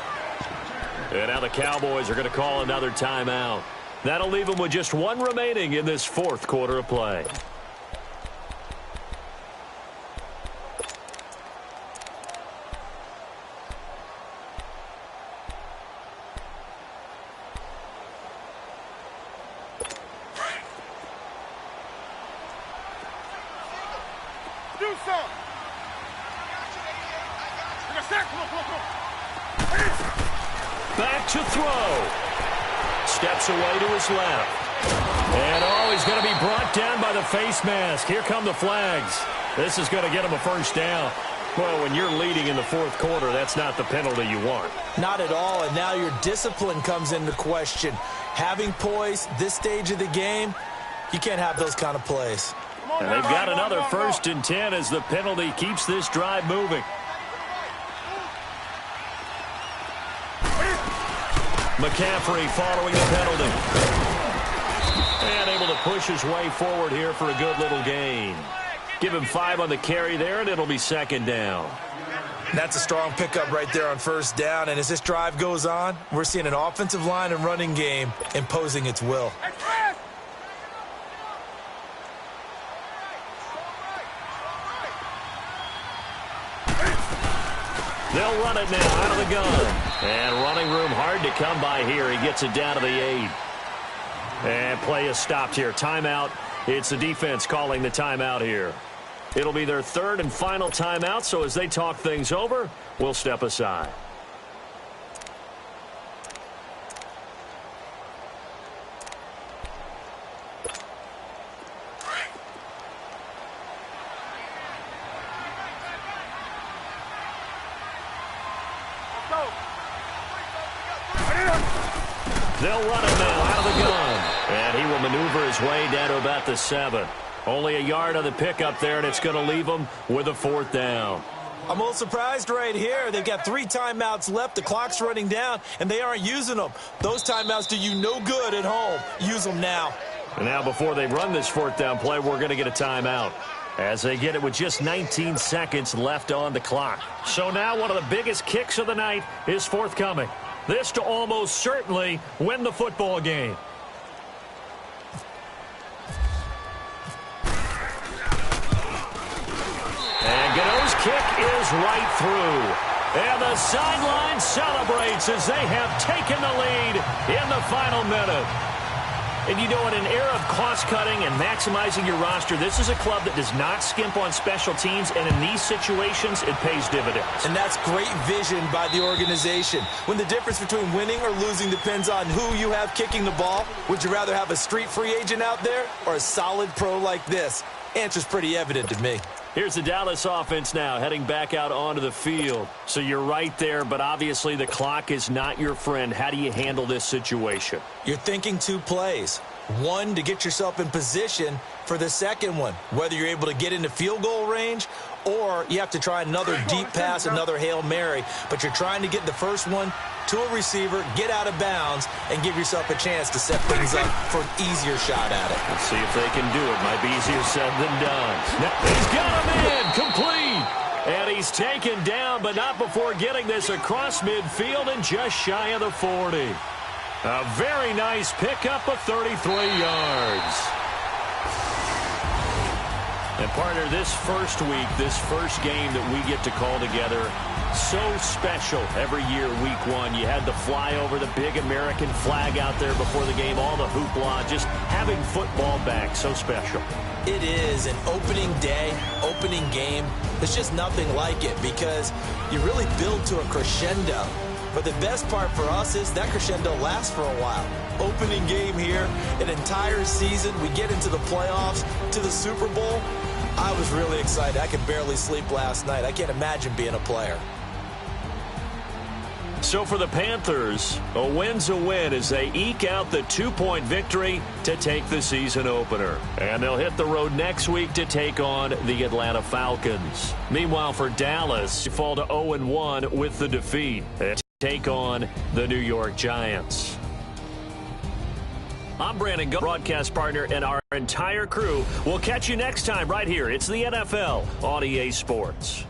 And now the Cowboys are going to call another timeout. That'll leave them with just one remaining in this fourth quarter of play. Back to throw. Steps away to his left. And he's going to be brought down by the face mask. Here come the flags. This is going to get him a first down. Well, when you're leading in the fourth quarter, that's not the penalty you want. Not at all, and now your discipline comes into question. Having poise this stage of the game, you can't have those kind of plays. And they've got another 1st and 10 as the penalty keeps this drive moving. McCaffrey following the penalty. And able to push his way forward here for a good little gain. Give him 5 on the carry there, and it'll be second down. That's a strong pickup right there on first down. And as this drive goes on, we're seeing an offensive line and running game imposing its will. They'll run it now out of the gun. And running room hard to come by here. He gets it down to the 8. And play is stopped here. Timeout. It's the defense calling the timeout here. It'll be their 3rd and final timeout, so as they talk things over, we'll step aside. They'll run it now out of the gun. And he will maneuver his way down to about the 7. Only a yard on the pickup there, and it's going to leave him with a 4th down. I'm a little surprised right here. They've got 3 timeouts left. The clock's running down, and they aren't using them. Those timeouts do you no good at home. Use them now. And now before they run this 4th down play, we're going to get a timeout as they get it with just 19 seconds left on the clock. So now one of the biggest kicks of the night is forthcoming. This to almost certainly win the football game. kick is right through. And the sideline celebrates as they have taken the lead in the final minute. And you know, in an era of cost-cutting and maximizing your roster, this is a club that does not skimp on special teams, and in these situations, it pays dividends. And that's great vision by the organization. When the difference between winning or losing depends on who you have kicking the ball, would you rather have a street free agent out there or a solid pro like this? Answer's pretty evident to me. Here's the Dallas offense now, heading back out onto the field. So you're right there, but obviously the clock is not your friend. How do you handle this situation? You're thinking two plays. One, to get yourself in position for the second one, whether you're able to get into field goal range or you have to try another deep pass, another Hail Mary, but you're trying to get the first one to a receiver, get out of bounds, and give yourself a chance to set things up for an easier shot at it. Let's see if they can do it. Might be easier said than done. He's got him in, complete. And he's taken down, but not before getting this across midfield and just shy of the 40. A very nice pickup of 33 yards. And partner, this first week, this first game that we get to call together, so special every year, week one. You had the flyover, the big American flag out there before the game, all the hoopla, just having football back, so special. It is an opening day, opening game. There's just nothing like it because you really build to a crescendo. But the best part for us is that crescendo lasts for a while. Opening game here, an entire season. We get into the playoffs, to the Super Bowl. I was really excited. I could barely sleep last night. I can't imagine being a player. So for the Panthers, a win's a win as they eke out the 2-point victory to take the season opener. And they'll hit the road next week to take on the Atlanta Falcons. Meanwhile, for Dallas, they fall to 0-1 with the defeat and take on the New York Giants. I'm Brandon Go, broadcast partner, and our entire crew will catch you next time right here. It's the NFL on EA Sports.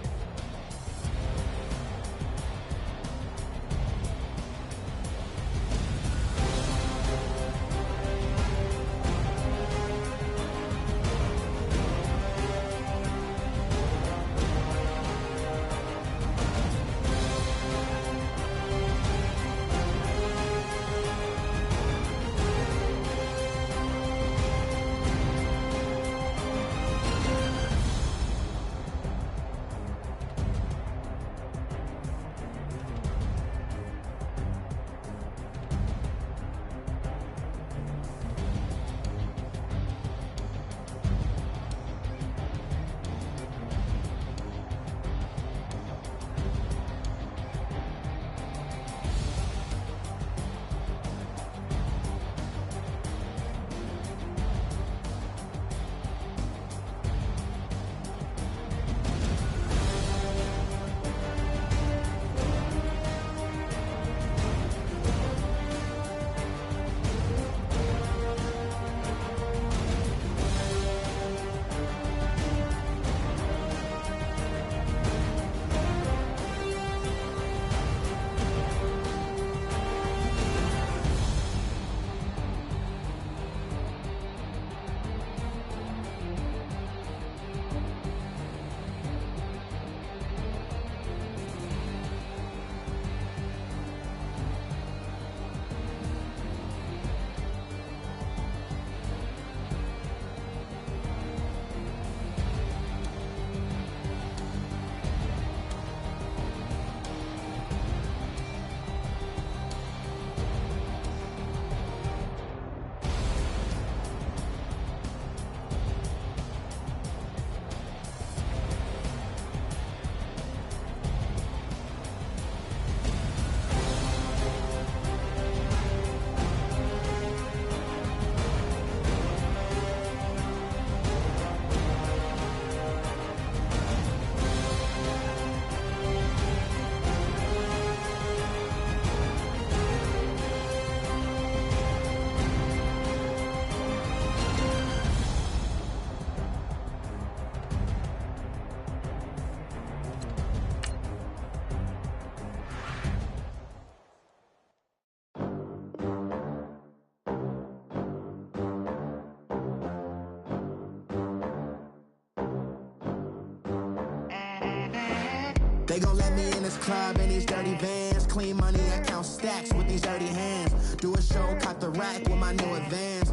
They gon' let me in this club in these dirty vans. Clean money, I count stacks with these dirty hands. Do a show, caught the rack with my new advance.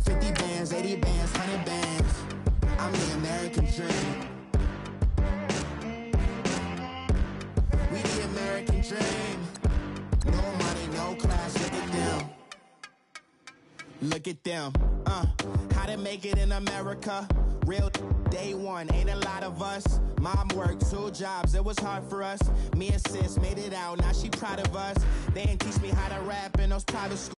50 bands, 80 bands, 100 bands. I'm the American dream. We the American dream. No money, no class, look at them. Look at them, how to make it in America. Real day one, ain't a lot of us. Mom worked 2 jobs, it was hard for us. Me and sis made it out, now she proud of us. They ain't teach me how to rap in those private schools.